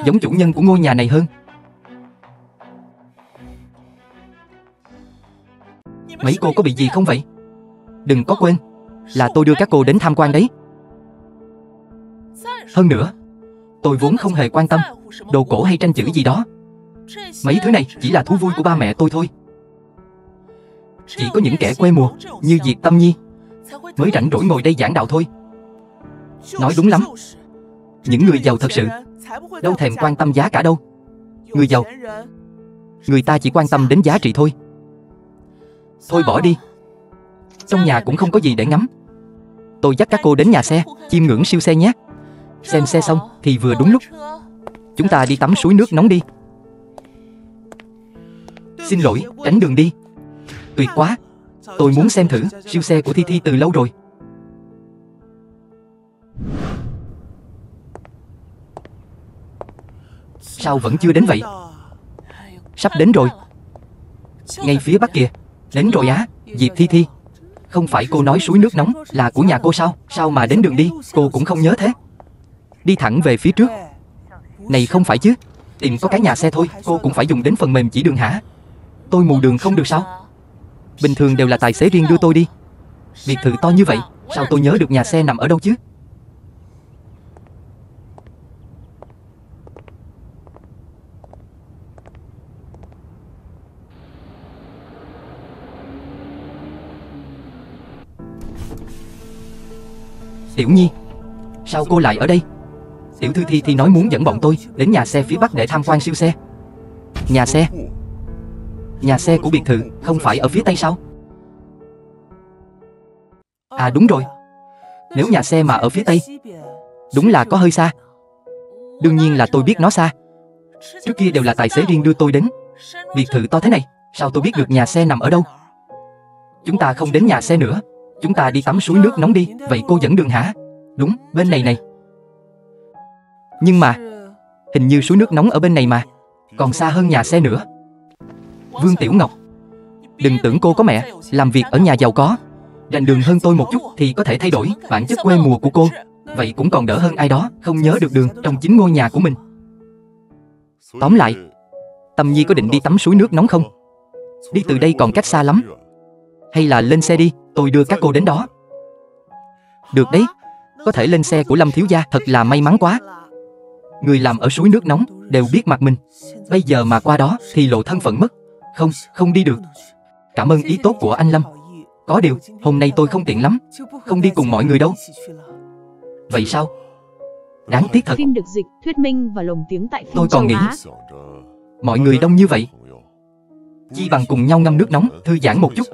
giống chủ nhân của ngôi nhà này hơn. Mấy cô có bị gì không vậy? Đừng có quên là tôi đưa các cô đến tham quan đấy. Hơn nữa, tôi vốn không hề quan tâm đồ cổ hay tranh chữ gì đó. Mấy thứ này chỉ là thú vui của ba mẹ tôi thôi. Chỉ có những kẻ quê mùa như Diệp Tâm Nhi mới rảnh rỗi ngồi đây giảng đạo thôi. Nói đúng lắm. Những người giàu thật sự đâu thèm quan tâm giá cả đâu. Người giàu, người ta chỉ quan tâm đến giá trị thôi. Thôi bỏ đi, trong nhà cũng không có gì để ngắm. Tôi dắt các cô đến nhà xe, chiêm ngưỡng siêu xe nhé. Xem xe xong thì vừa đúng lúc. Chúng ta đi tắm suối nước nóng đi. Xin lỗi, tránh đường đi. Tuyệt quá, tôi muốn xem thử siêu xe của Thi Thi từ lâu rồi. Sao vẫn chưa đến vậy? Sắp đến rồi. Ngay phía bắc kìa. Đến rồi á. Diệp Thi Thi, không phải cô nói suối nước nóng là của nhà cô sao? Sao mà đến đường đi cô cũng không nhớ thế? Đi thẳng về phía trước. Này không phải chứ, tìm có cái nhà xe thôi, cô cũng phải dùng đến phần mềm chỉ đường hả? Tôi mù đường không được sao? Bình thường đều là tài xế riêng đưa tôi đi. Biệt thự to như vậy, sao tôi nhớ được nhà xe nằm ở đâu chứ? Tiểu Nhi, sao cô lại ở đây? Tiểu thư Thi Thi nói muốn dẫn bọn tôi đến nhà xe phía bắc để tham quan siêu xe. Nhà xe? Nhà xe của biệt thự không phải ở phía tây sao? À đúng rồi, Nếu nhà xe mà ở phía Tây, đúng là có hơi xa. Đương nhiên là tôi biết nó xa. Trước kia đều là tài xế riêng đưa tôi đến. Biệt thự to thế này, sao tôi biết được nhà xe nằm ở đâu? Chúng ta không đến nhà xe nữa, chúng ta đi tắm suối nước nóng đi. Vậy cô dẫn đường hả? Đúng, bên này này. Nhưng mà hình như suối nước nóng ở bên này mà, còn xa hơn nhà xe nữa. Vương Tiểu Ngọc, đừng tưởng cô có mẹ, làm việc ở nhà giàu có, rành đường hơn tôi một chút thì có thể thay đổi bản chất quê mùa của cô. Vậy cũng còn đỡ hơn ai đó không nhớ được đường trong chính ngôi nhà của mình. Tóm lại, Tâm Nhi có định đi tắm suối nước nóng không? Đi từ đây còn cách xa lắm. Hay là lên xe đi, tôi đưa các cô đến đó. Được đấy, có thể lên xe của Lâm thiếu gia, thật là may mắn quá. Người làm ở suối nước nóng đều biết mặt mình, bây giờ mà qua đó thì lộ thân phận mất. Không đi được. Cảm ơn ý tốt của anh Lâm. Có điều, hôm nay tôi không tiện lắm, không đi cùng mọi người đâu. Vậy sao? Đáng tiếc thật. Phim được dịch, thuyết minh và lồng tiếng tại phim Tôi còn nghĩ mọi người đông như vậy, chi bằng cùng nhau ngâm nước nóng, thư giãn một chút.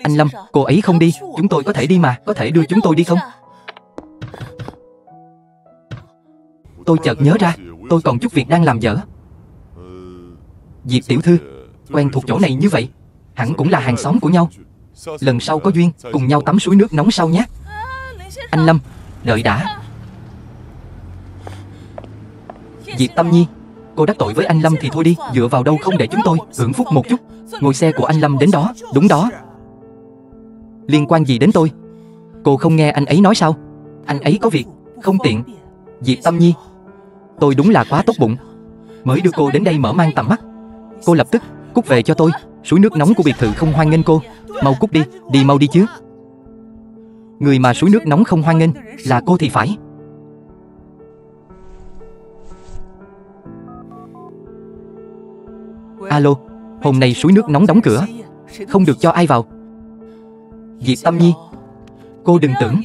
Anh Lâm, cô ấy không đi, chúng tôi có thể đi mà, có thể đưa chúng tôi đi không? Tôi chợt nhớ ra, tôi còn chút việc đang làm dở. Diệp tiểu thư, quen thuộc chỗ này như vậy, hẳn cũng là hàng xóm của nhau. Lần sau có duyên, cùng nhau tắm suối nước nóng sau nhé. Anh Lâm, đợi đã. Diệp Tâm Nhi, cô đắc tội với anh Lâm thì thôi đi, dựa vào đâu không để chúng tôi hưởng phúc một chút. Ngồi xe của anh Lâm đến đó, đúng đó. Liên quan gì đến tôi? Cô không nghe anh ấy nói sao? Anh ấy có việc, không tiện. Diệp Tâm Nhi, tôi đúng là quá tốt bụng, mới đưa cô đến đây mở mang tầm mắt. Cô lập tức cút về cho tôi, suối nước nóng của biệt thự không hoan nghênh cô. Mau cút đi, đi mau đi chứ. Người mà suối nước nóng không hoan nghênh là cô thì phải. Alo, hôm nay suối nước nóng đóng cửa, không được cho ai vào. Diệp Tâm Nhi, cô đừng tưởng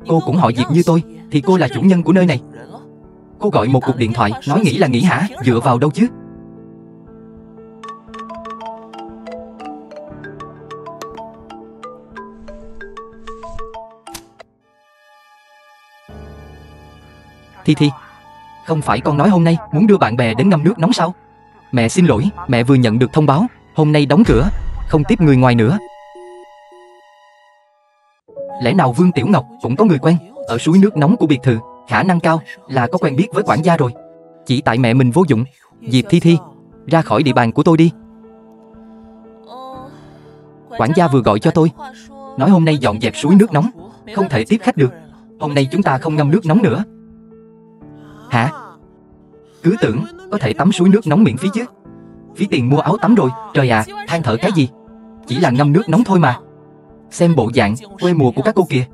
cô cũng họ Diệp như tôi thì cô là chủ nhân của nơi này. Cô gọi một cuộc điện thoại, nói nghỉ là nghỉ hả? Dựa vào đâu chứ? Thi, không phải con nói hôm nay muốn đưa bạn bè đến ngâm nước nóng sao? Mẹ xin lỗi, mẹ vừa nhận được thông báo, hôm nay đóng cửa, không tiếp người ngoài nữa. Lẽ nào Vương Tiểu Ngọc cũng có người quen ở suối nước nóng của biệt thự? Khả năng cao là có quen biết với quản gia rồi. Chỉ tại mẹ mình vô dụng. Diệp Thi, ra khỏi địa bàn của tôi đi. Quản gia vừa gọi cho tôi, nói hôm nay dọn dẹp suối nước nóng, không thể tiếp khách được. Hôm nay chúng ta không ngâm nước nóng nữa. Hả? Cứ tưởng có thể tắm suối nước nóng miễn phí chứ. Phí tiền mua áo tắm rồi. Trời ạ, than thở cái gì? Chỉ là ngâm nước nóng thôi mà. Xem bộ dạng quê mùa của các cô kìa.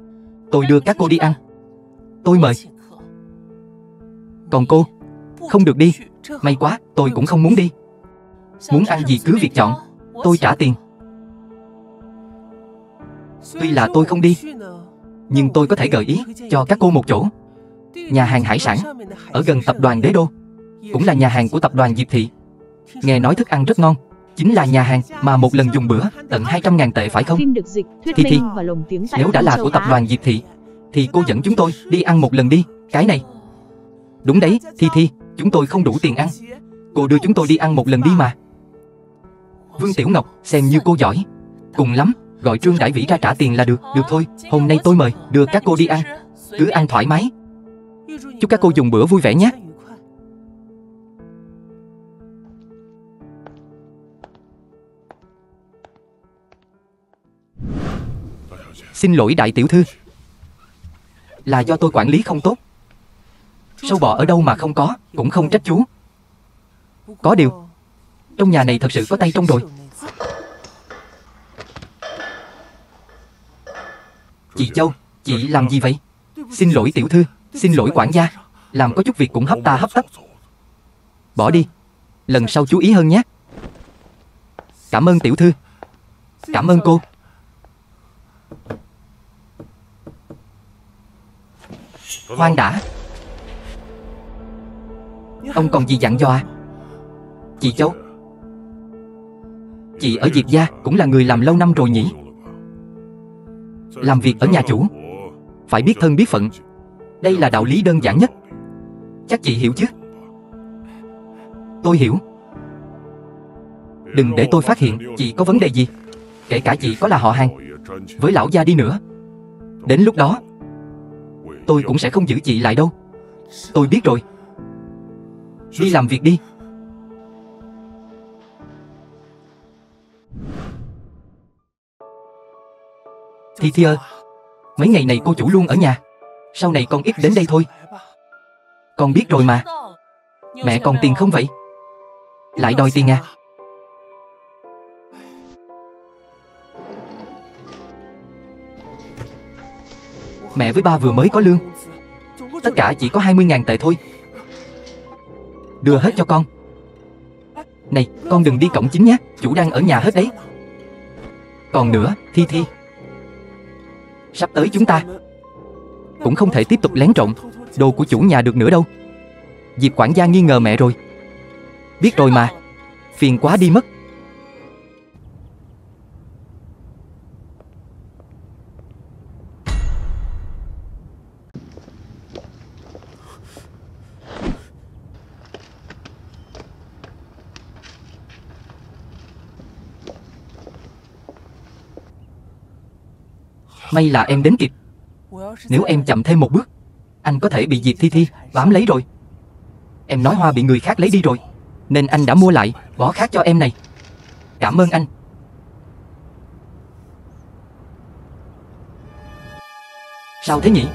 Tôi đưa các cô đi ăn, tôi mời. Còn cô, không được đi. May quá, tôi cũng không muốn đi. Muốn ăn gì cứ việc chọn, tôi trả tiền. Tuy là tôi không đi, nhưng tôi có thể gợi ý cho các cô một chỗ. Nhà hàng hải sản ở gần tập đoàn Đế Đô, cũng là nhà hàng của tập đoàn Diệp Thị. Nghe nói thức ăn rất ngon. Chính là nhà hàng mà một lần dùng bữa tận 200.000 tệ phải không? Phim được dịch, thuyết Thi, minh và lồng tiếng tại nếu đã phim là châu của tập Á. đoàn Diệp Thị thì cô dẫn chúng tôi đi ăn một lần đi. Cái này đúng đấy, Thi, chúng tôi không đủ tiền ăn. Cô đưa chúng tôi đi ăn một lần đi mà. Vương Tiểu Ngọc, xem như cô giỏi. Cùng lắm, gọi Trương Đại Vĩ ra trả tiền là được. Được thôi, hôm nay tôi mời, đưa các cô đi ăn. Cứ ăn thoải mái. Chúc các cô dùng bữa vui vẻ nhé. Xin lỗi đại tiểu thư, là do tôi quản lý không tốt. Sâu bọ ở đâu mà không có, cũng không trách chú. Có điều, trong nhà này thật sự có tay trong rồi. Chị Châu, chị làm gì vậy? Xin lỗi tiểu thư, xin lỗi quản gia, làm có chút việc cũng hấp ta hấp tấp. Bỏ đi, lần sau chú ý hơn nhé. Cảm ơn tiểu thư. Cảm ơn cô. Khoan đã, ông còn gì dặn dò à? Chị Châu, chị ở Diệp gia cũng là người làm lâu năm rồi nhỉ? Làm việc ở nhà chủ, phải biết thân biết phận. Đây là đạo lý đơn giản nhất. Chắc chị hiểu chứ? Tôi hiểu. Đừng để tôi phát hiện chị có vấn đề gì, kể cả chị có là họ hàng với lão gia đi nữa. Đến lúc đó tôi cũng sẽ không giữ chị lại đâu. Tôi biết rồi. Đi làm việc đi. Thi Thi ơi, mấy ngày này cô chủ luôn ở nhà. Sau này con ít đến đây thôi. Con biết rồi mà. Mẹ còn tiền không vậy? Lại đòi tiền à? Mẹ với ba vừa mới có lương. Tất cả chỉ có 20.000 tệ thôi. Đưa hết cho con. Này, con đừng đi cổng chính nhé. Chủ đang ở nhà hết đấy. Còn nữa, Thi Thi, sắp tới chúng ta cũng không thể tiếp tục lén trộm đồ của chủ nhà được nữa đâu. Diệp quản gia nghi ngờ mẹ rồi. Biết rồi mà. Phiền quá đi mất. May là em đến kịp. Nếu em chậm thêm một bước, anh có thể bị Diệp Thi Thi bám lấy rồi. Em nói hoa bị người khác lấy đi rồi, nên anh đã mua lại bó khác cho em này. Cảm ơn anh. Sao thế nhỉ?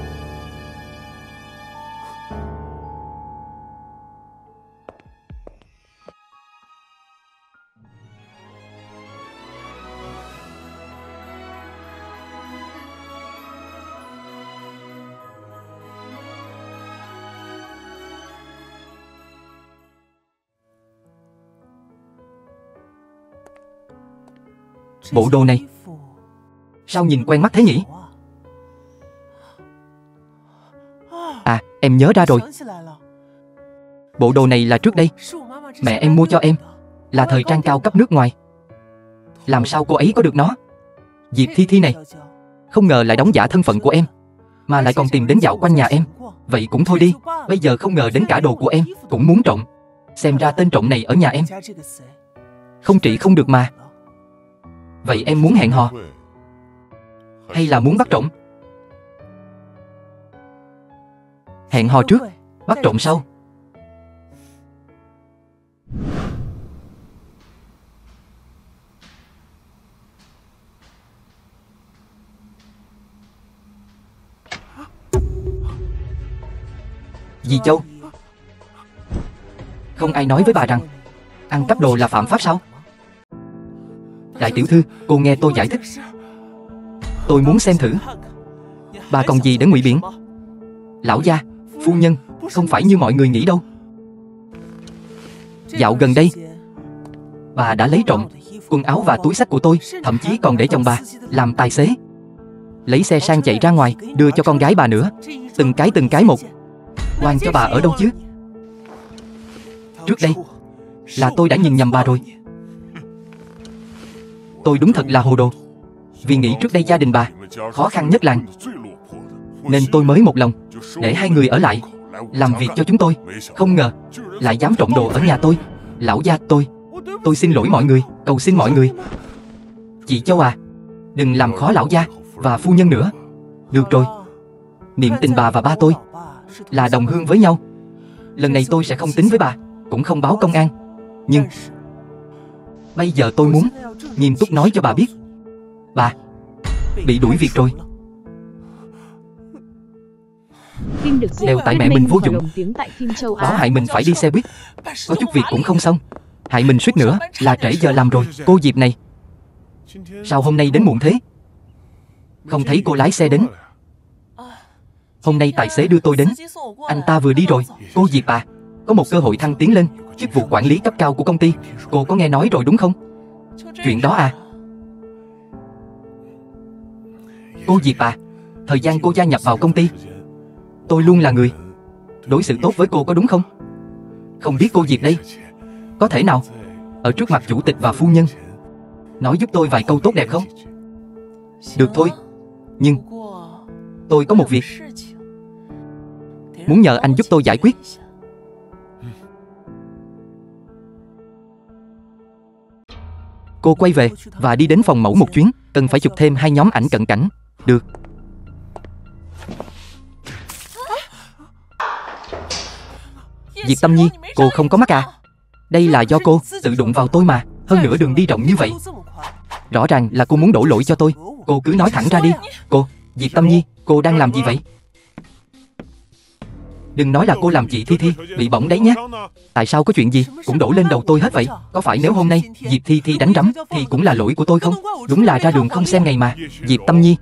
Bộ đồ này sao nhìn quen mắt thế nhỉ? À, em nhớ ra rồi. Bộ đồ này là trước đây mẹ em mua cho em, là thời trang cao cấp nước ngoài. Làm sao cô ấy có được nó? Diệp Thi Thi này không ngờ lại đóng giả thân phận của em, mà lại còn tìm đến dạo quanh nhà em. Vậy cũng thôi đi. Bây giờ không ngờ đến cả đồ của em cũng muốn trộm. Xem ra tên trộm này ở nhà em không trị không được mà. Vậy em muốn hẹn hò hay là muốn bắt trộm? Hẹn hò trước, bắt trộm sau. Dì Châu, không ai nói với bà rằng ăn cắp đồ là phạm pháp sao? Đại tiểu thư, cô nghe tôi giải thích. Tôi muốn xem thử. Bà còn gì để ngụy biện? Lão gia, phu nhân, không phải như mọi người nghĩ đâu. Dạo gần đây, bà đã lấy trộm quần áo và túi xách của tôi, thậm chí còn để chồng bà làm tài xế, lấy xe sang chạy ra ngoài đưa cho con gái bà nữa. Từng cái một. Oan cho bà ở đâu chứ? Trước đây là tôi đã nhìn nhầm bà rồi. Tôi đúng thật là hồ đồ. Vì nghĩ trước đây gia đình bà khó khăn nhất làng, nên tôi mới một lòng để hai người ở lại làm việc cho chúng tôi. Không ngờ lại dám trộm đồ ở nhà tôi. Lão gia, tôi xin lỗi mọi người, cầu xin mọi người. Chị Châu à, đừng làm khó lão gia và phu nhân nữa. Được rồi, niệm tình bà và ba tôi là đồng hương với nhau. Lần này tôi sẽ không tính với bà, cũng không báo công an. Nhưng bây giờ tôi muốn nghiêm túc nói cho bà biết, bà bị đuổi việc rồi. Đều tại mẹ mình vô dụng, báo hại mình phải đi xe buýt. Có chút việc cũng không xong, hại mình suýt nữa là trễ giờ làm rồi. Cô Diệp này, sao hôm nay đến muộn thế? Không thấy cô lái xe đến. Hôm nay tài xế đưa tôi đến, anh ta vừa đi rồi. Cô Diệp à, có một cơ hội thăng tiến lên chức vụ quản lý cấp cao của công ty. Cô có nghe nói rồi đúng không? Chuyện đó à? Cô Diệp à, thời gian cô gia nhập vào công ty, tôi luôn là người đối xử tốt với cô, có đúng không? Không biết cô Diệp đây có thể nào ở trước mặt chủ tịch và phu nhân nói giúp tôi vài câu tốt đẹp không? Được thôi, nhưng Tôi có một việc muốn nhờ anh giúp tôi giải quyết. Cô quay về và đi đến phòng mẫu một chuyến. Cần phải chụp thêm 2 nhóm ảnh cận cảnh. Được. Diệp Tâm Nhi, cô không có mắt à? Đây là do cô tự đụng vào tôi mà. Hơn nữa đường đi rộng như vậy. Rõ ràng là cô muốn đổ lỗi cho tôi. Cô cứ nói thẳng ra đi. Cô, Diệp Tâm Nhi, cô đang làm gì vậy? Đừng nói là cô làm chị Thi Thi bị bỏng đấy nhé. Tại sao có chuyện gì cũng đổ lên đầu tôi hết vậy? Có phải nếu hôm nay Diệp Thi Thi đánh rắm thì cũng là lỗi của tôi không? Đúng là ra đường không xem ngày mà. Diệp Tâm Nhi,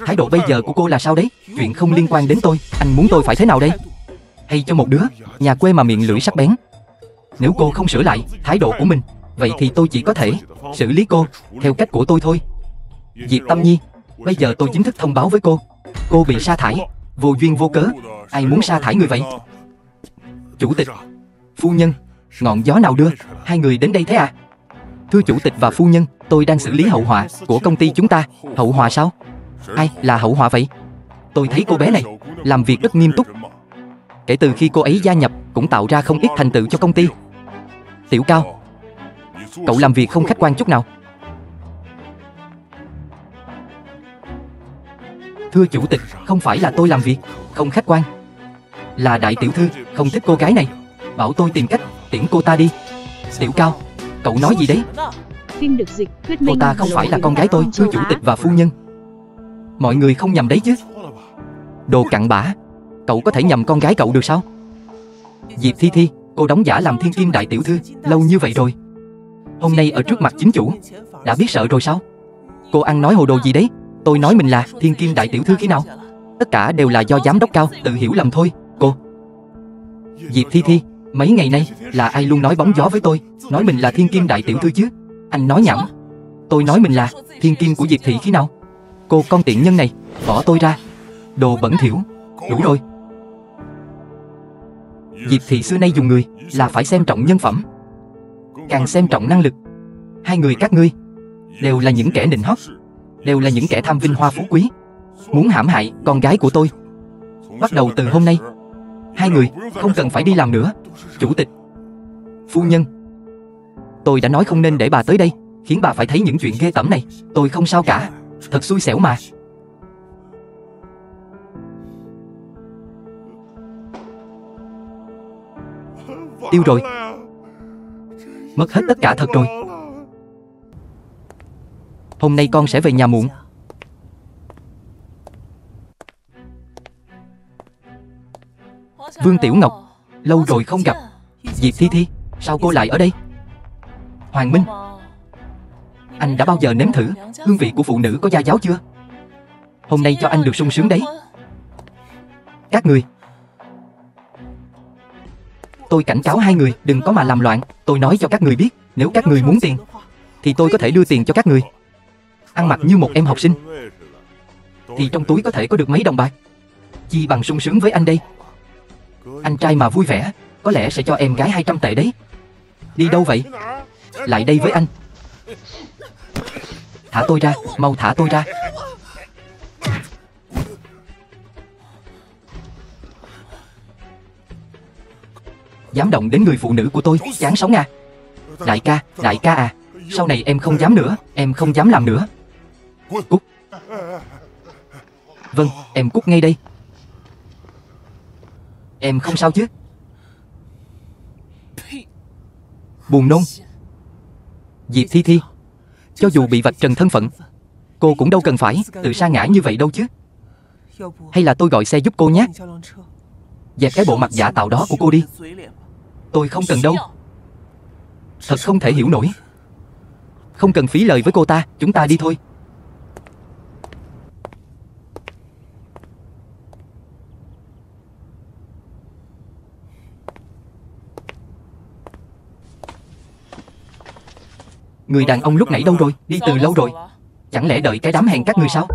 thái độ bây giờ của cô là sao đấy? Chuyện không liên quan đến tôi. Anh muốn tôi phải thế nào đây? Hay cho một đứa nhà quê mà miệng lưỡi sắc bén. Nếu cô không sửa lại thái độ của mình, vậy thì tôi chỉ có thể xử lý cô theo cách của tôi thôi. Diệp Tâm Nhi, bây giờ tôi chính thức thông báo với cô bị sa thải. Vô duyên vô cớ. Ai muốn sa thải người vậy? Chủ tịch, phu nhân, ngọn gió nào đưa hai người đến đây thế à? Thưa chủ tịch và phu nhân, tôi đang xử lý hậu họa của công ty chúng ta. Hậu họa sao? Ai là hậu họa vậy? Tôi thấy cô bé này làm việc rất nghiêm túc. Kể từ khi cô ấy gia nhập cũng tạo ra không ít thành tựu cho công ty. Tiểu Cao, cậu làm việc không khách quan chút nào. Thưa chủ tịch, không phải là tôi làm việc không khách quan, là đại tiểu thư không thích cô gái này, bảo tôi tìm cách tiễn cô ta đi. Tiểu Cao, cậu nói gì đấy? Phim được dịch, thuyết Cô minh ta không phải là con gái tôi, thưa chủ tịch và phu nhân. Mọi người không nhầm đấy chứ? Đồ cặn bã, cậu có thể nhầm con gái cậu được sao? Diệp Thi Thi, cô đóng giả làm thiên kim đại tiểu thư lâu như vậy rồi, hôm nay ở trước mặt chính chủ đã biết sợ rồi sao? Cô ăn nói hồ đồ gì đấy? Tôi nói mình là thiên kim đại tiểu thư khi nào? Tất cả đều là do giám đốc Cao tự hiểu lầm thôi. Cô Diệp Thi Thi, mấy ngày nay là ai luôn nói bóng gió với tôi, nói mình là thiên kim đại tiểu thư chứ? Anh nói nhảm. Tôi nói mình là thiên kim của Diệp Thị khi nào? Cô con tiện nhân này, bỏ tôi ra. Đồ bẩn thỉu. Đủ rồi. Diệp Thị xưa nay dùng người là phải xem trọng nhân phẩm, càng xem trọng năng lực. Hai người các ngươi đều là những kẻ nịnh hót, đều là những kẻ tham vinh hoa phú quý, muốn hãm hại con gái của tôi. Bắt đầu từ hôm nay, hai người không cần phải đi làm nữa. Chủ tịch, phu nhân, tôi đã nói không nên để bà tới đây, khiến bà phải thấy những chuyện ghê tởm này. Tôi không sao cả, thật xui xẻo mà. Tiêu rồi, mất hết tất cả thật rồi. Hôm nay con sẽ về nhà muộn. Vương Tiểu Ngọc, lâu rồi không gặp. Diệp Thi Thi, sao cô lại ở đây? Hoàng Minh, anh đã bao giờ nếm thử hương vị của phụ nữ có gia giáo chưa? Hôm nay cho anh được sung sướng đấy. Các người, tôi cảnh cáo hai người đừng có mà làm loạn. Tôi nói cho các người biết, nếu các người muốn tiền thì tôi có thể đưa tiền cho các người. Ăn mặc như một em học sinh thì trong túi có thể có được mấy đồng bạc. Chi bằng sung sướng với anh đây. Anh trai mà vui vẻ có lẽ sẽ cho em gái 200 tệ đấy. Đi đâu vậy? Lại đây với anh. Thả tôi ra, mau thả tôi ra. Dám động đến người phụ nữ của tôi, chán sống à? Đại ca à, sau này em không dám nữa, em không dám làm nữa. Cút. Vâng, em cút ngay đây. Em không sao chứ? Buồn nôn. Diệp Thi Thi, cho dù bị vạch trần thân phận, cô cũng đâu cần phải tự sa ngã như vậy đâu chứ. Hay là tôi gọi xe giúp cô nhé. Dẹp cái bộ mặt giả tạo đó của cô đi. Tôi không cần đâu. Thật không thể hiểu nổi. Không cần phí lời với cô ta, chúng ta đi thôi. Người đàn ông lúc nãy đâu rồi? Đi từ lâu rồi. Chẳng lẽ đợi cái đám hèn các người sao?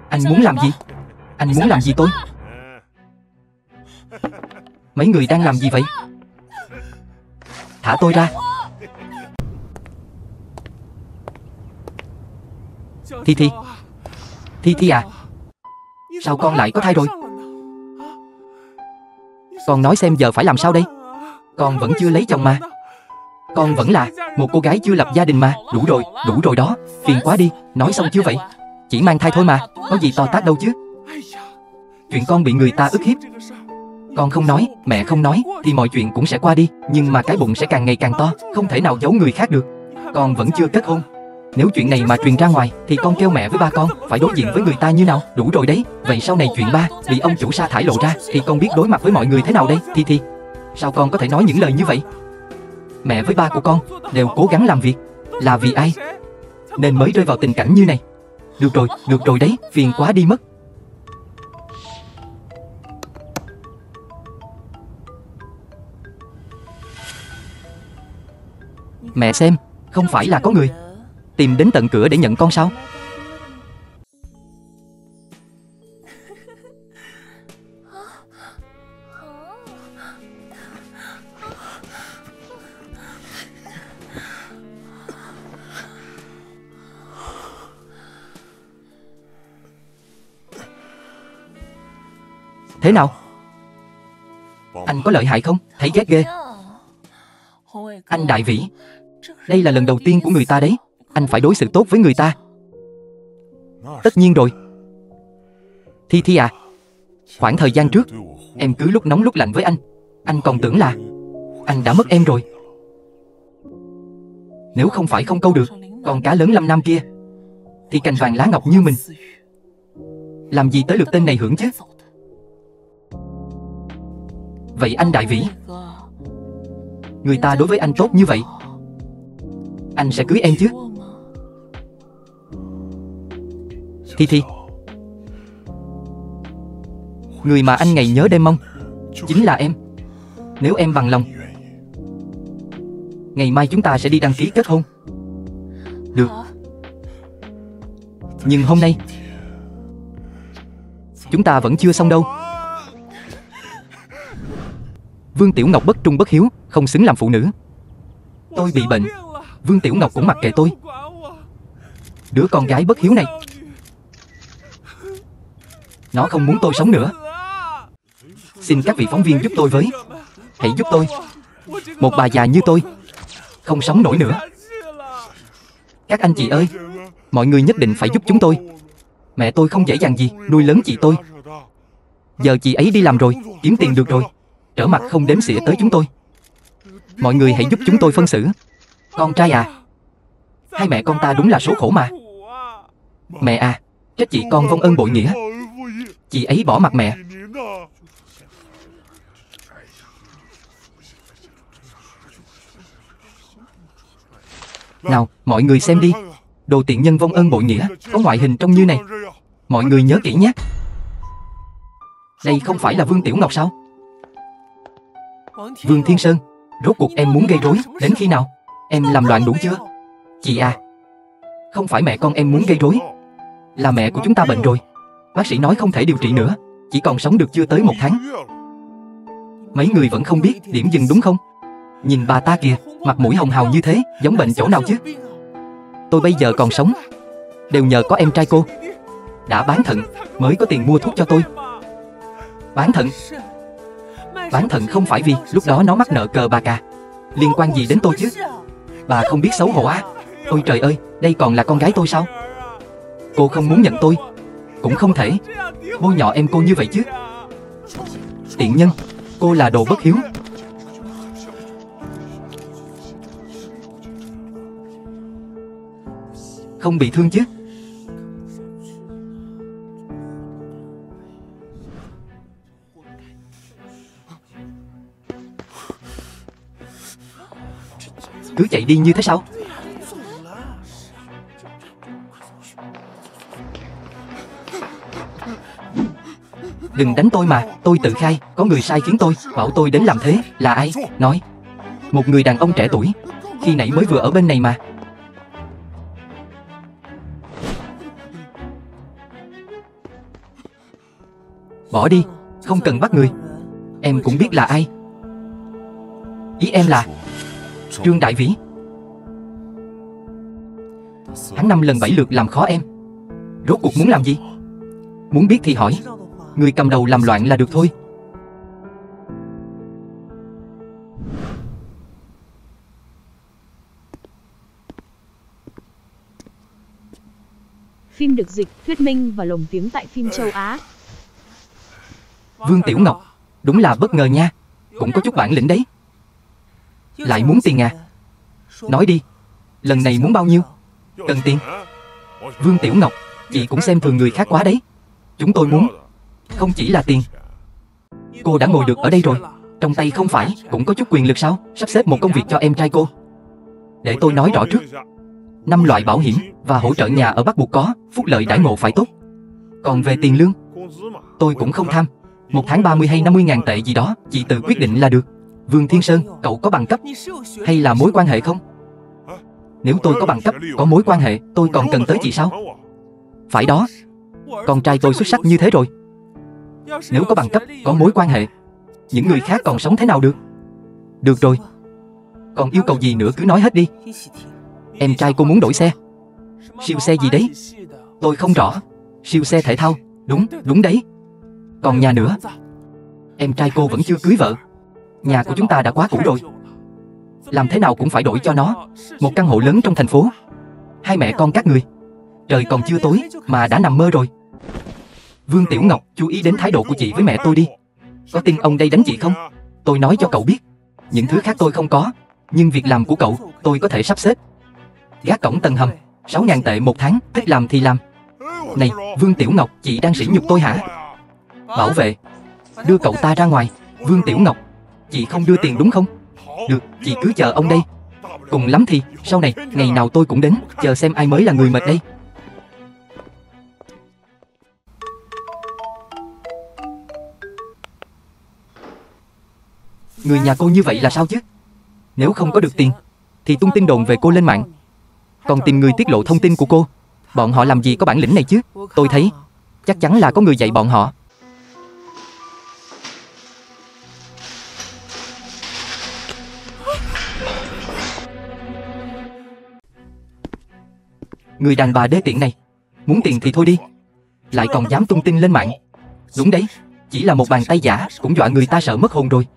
Anh muốn làm gì? Anh muốn làm gì tôi? Mấy người đang làm gì vậy? Thả tôi ra. Thi Thi. Thi Thi à, sao con lại có thai rồi? Con nói xem giờ phải làm sao đây? Con vẫn chưa lấy chồng mà. Con vẫn là một cô gái chưa lập gia đình mà. Đủ rồi đó. Phiền quá đi. Nói xong chưa vậy? Chỉ mang thai thôi mà, có gì to tát đâu chứ. Chuyện con bị người ta ức hiếp, con không nói, mẹ không nói, thì mọi chuyện cũng sẽ qua đi. Nhưng mà cái bụng sẽ càng ngày càng to, không thể nào giấu người khác được. Con vẫn chưa kết hôn. Nếu chuyện này mà truyền ra ngoài thì con kêu mẹ với ba con phải đối diện với người ta như nào. Đủ rồi đấy. Vậy sau này chuyện ba bị ông chủ sa thải lộ ra thì con biết đối mặt với mọi người thế nào đây? Thi Thi, sao con có thể nói những lời như vậy? Mẹ với ba của con đều cố gắng làm việc, là vì ai nên mới rơi vào tình cảnh như này. Được rồi đấy, phiền quá đi mất. Mẹ xem, không phải là có người tìm đến tận cửa để nhận con sao? Thế nào? Anh có lợi hại không? Thấy ghét ghê. Anh Đại Vĩ, đây là lần đầu tiên của người ta đấy. Anh phải đối xử tốt với người ta. Tất nhiên rồi. Thi Thi à, khoảng thời gian trước em cứ lúc nóng lúc lạnh với anh. Anh còn tưởng là anh đã mất em rồi. Nếu không phải không câu được con cá lớn Lâm Nam kia thì cành vàng lá ngọc như mình làm gì tới lượt tên này hưởng chứ. Vậy anh Đại Vĩ, người ta đối với anh tốt như vậy, anh sẽ cưới em chứ? Thi Thi, người mà anh ngày nhớ đêm mong chính là em. Nếu em bằng lòng, ngày mai chúng ta sẽ đi đăng ký kết hôn. Được. Nhưng hôm nay chúng ta vẫn chưa xong đâu. Vương Tiểu Ngọc bất trung bất hiếu, không xứng làm phụ nữ. Tôi bị bệnh, Vương Tiểu Ngọc cũng mặc kệ tôi. Đứa con gái bất hiếu này, nó không muốn tôi sống nữa. Xin các vị phóng viên giúp tôi với. Hãy giúp tôi. Một bà già như tôi không sống nổi nữa. Các anh chị ơi, mọi người nhất định phải giúp chúng tôi. Mẹ tôi không dễ dàng gì nuôi lớn chị tôi. Giờ chị ấy đi làm rồi, kiếm tiền được rồi, trở mặt không đếm xỉa tới chúng tôi. Mọi người hãy giúp chúng tôi phân xử. Con trai à, hai mẹ con ta đúng là số khổ mà. Mẹ à, trách chị con vong ân bội nghĩa. Chị ấy bỏ mặt mẹ. Nào, mọi người xem đi. Đồ tiện nhân vong ân bội nghĩa, có ngoại hình trông như này. Mọi người nhớ kỹ nhé. Đây không phải là Vương Tiểu Ngọc sao? Vương Thiên Sơn, rốt cuộc em muốn gây rối đến khi nào? Em làm loạn đủ chưa? Chị à, không phải mẹ con em muốn gây rối, là mẹ của chúng ta bệnh rồi. Bác sĩ nói không thể điều trị nữa, chỉ còn sống được chưa tới 1 tháng. Mấy người vẫn không biết điểm dừng đúng không? Nhìn bà ta kìa, mặt mũi hồng hào như thế, giống bệnh chỗ nào chứ? Tôi bây giờ còn sống đều nhờ có em trai cô. Đã bán thận mới có tiền mua thuốc cho tôi. Bán thận? Bán thận không phải vì lúc đó nó mắc nợ cờ bạc à? Liên quan gì đến tôi chứ? Bà không biết xấu hổ à? Ôi trời ơi, đây còn là con gái tôi sao? Cô không muốn nhận tôi cũng không thể bôi nhọ em cô như vậy chứ. Tiện nhân, cô là đồ bất hiếu. Không bị thương chứ? Cứ chạy đi như thế sao? Đừng đánh tôi mà, tôi tự khai, có người sai khiến tôi, bảo tôi đến làm thế. Là ai? Nói. Một người đàn ông trẻ tuổi, khi nãy mới vừa ở bên này mà. Bỏ đi, không cần bắt người. Em cũng biết là ai. Ý em là Trương Đại Vĩ. Hắn 5 lần 7 lượt làm khó em. Rốt cuộc muốn làm gì? Muốn biết thì hỏi. Người cầm đầu làm loạn là được thôi. Phim được dịch, thuyết minh và lồng tiếng tại phim châu Á. Vương Tiểu Ngọc, đúng là bất ngờ nha. Cũng có chút bản lĩnh đấy. Lại muốn tiền à? Nói đi, lần này muốn bao nhiêu? Cần tiền. Vương Tiểu Ngọc, chị cũng xem thường người khác quá đấy. Chúng tôi muốn không chỉ là tiền. Cô đã ngồi được ở đây rồi, trong tay không phải cũng có chút quyền lực sao? Sắp xếp một công việc cho em trai cô. Để tôi nói rõ trước. 5 loại bảo hiểm và hỗ trợ nhà ở bắt buộc có, phúc lợi đãi ngộ phải tốt. Còn về tiền lương, tôi cũng không tham. 1 tháng 30 hay 50 ngàn tệ gì đó, chị tự quyết định là được. Vương Thiên Sơn, cậu có bằng cấp hay là mối quan hệ không? Nếu tôi có bằng cấp, có mối quan hệ, tôi còn cần tới chị sao? Phải đó, con trai tôi xuất sắc như thế rồi. Nếu có bằng cấp, có mối quan hệ, những người khác còn sống thế nào được? Được rồi, còn yêu cầu gì nữa cứ nói hết đi. Em trai cô muốn đổi xe. Siêu xe gì đấy? Tôi không rõ. Siêu xe thể thao. Đúng đấy. Còn nhà nữa. Em trai cô vẫn chưa cưới vợ. Nhà của chúng ta đã quá cũ rồi. Làm thế nào cũng phải đổi cho nó một căn hộ lớn trong thành phố. Hai mẹ con các người, trời còn chưa tối mà đã nằm mơ rồi. Vương Tiểu Ngọc, chú ý đến thái độ của chị với mẹ tôi đi. Có tin ông đây đánh chị không? Tôi nói cho cậu biết. Những thứ khác tôi không có, nhưng việc làm của cậu tôi có thể sắp xếp. Gác cổng tầng hầm, 6.000 tệ 1 tháng, thích làm thì làm. Này, Vương Tiểu Ngọc, chị đang sỉ nhục tôi hả? Bảo vệ, đưa cậu ta ra ngoài. Vương Tiểu Ngọc, chị không đưa tiền đúng không? Được, chị cứ chờ ông đây. Cùng lắm thì, sau này, ngày nào tôi cũng đến, chờ xem ai mới là người mệt đây. Người nhà cô như vậy là sao chứ? Nếu không có được tiền, thì tung tin đồn về cô lên mạng, còn tìm người tiết lộ thông tin của cô. Bọn họ làm gì có bản lĩnh này chứ? Tôi thấy, chắc chắn là có người dạy bọn họ. Người đàn bà đê tiện này, muốn tiền thì thôi đi, lại còn dám tung tin lên mạng. Đúng đấy, chỉ là một bàn tay giả cũng dọa người ta sợ mất hồn rồi.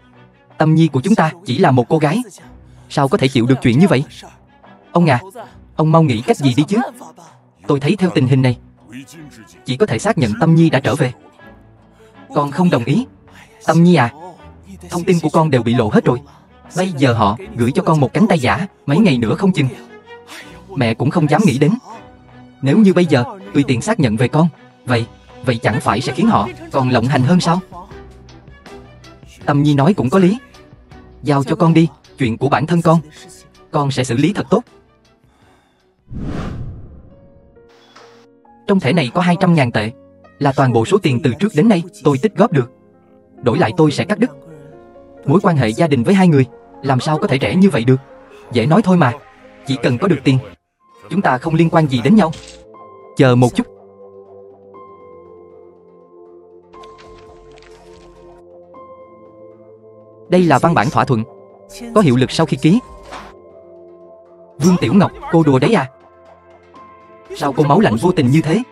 Tâm nhi của chúng ta chỉ là một cô gái, sao có thể chịu được chuyện như vậy? Ông à, ông mau nghĩ cách gì đi chứ. Tôi thấy theo tình hình này, chỉ có thể xác nhận Tâm nhi đã trở về. Con không đồng ý. Tâm nhi à, thông tin của con đều bị lộ hết rồi. Bây giờ họ gửi cho con một cánh tay giả, mấy ngày nữa không chừng. Mẹ cũng không dám nghĩ đến. Nếu như bây giờ tùy tiện xác nhận về con, Vậy chẳng phải sẽ khiến họ còn lộng hành hơn sao? Tâm nhi nói cũng có lý. Giao cho con đi, chuyện của bản thân con sẽ xử lý thật tốt. Trong thẻ này có 200.000 tệ, là toàn bộ số tiền từ trước đến nay tôi tích góp được. Đổi lại tôi sẽ cắt đứt mối quan hệ gia đình với hai người. Làm sao có thể rẻ như vậy được? Dễ nói thôi mà. Chỉ cần có được tiền, chúng ta không liên quan gì đến nhau. Chờ một chút. Đây là văn bản thỏa thuận, có hiệu lực sau khi ký. Vương Tiểu Ngọc, cô đùa đấy à? Sao cô máu lạnh vô tình như thế?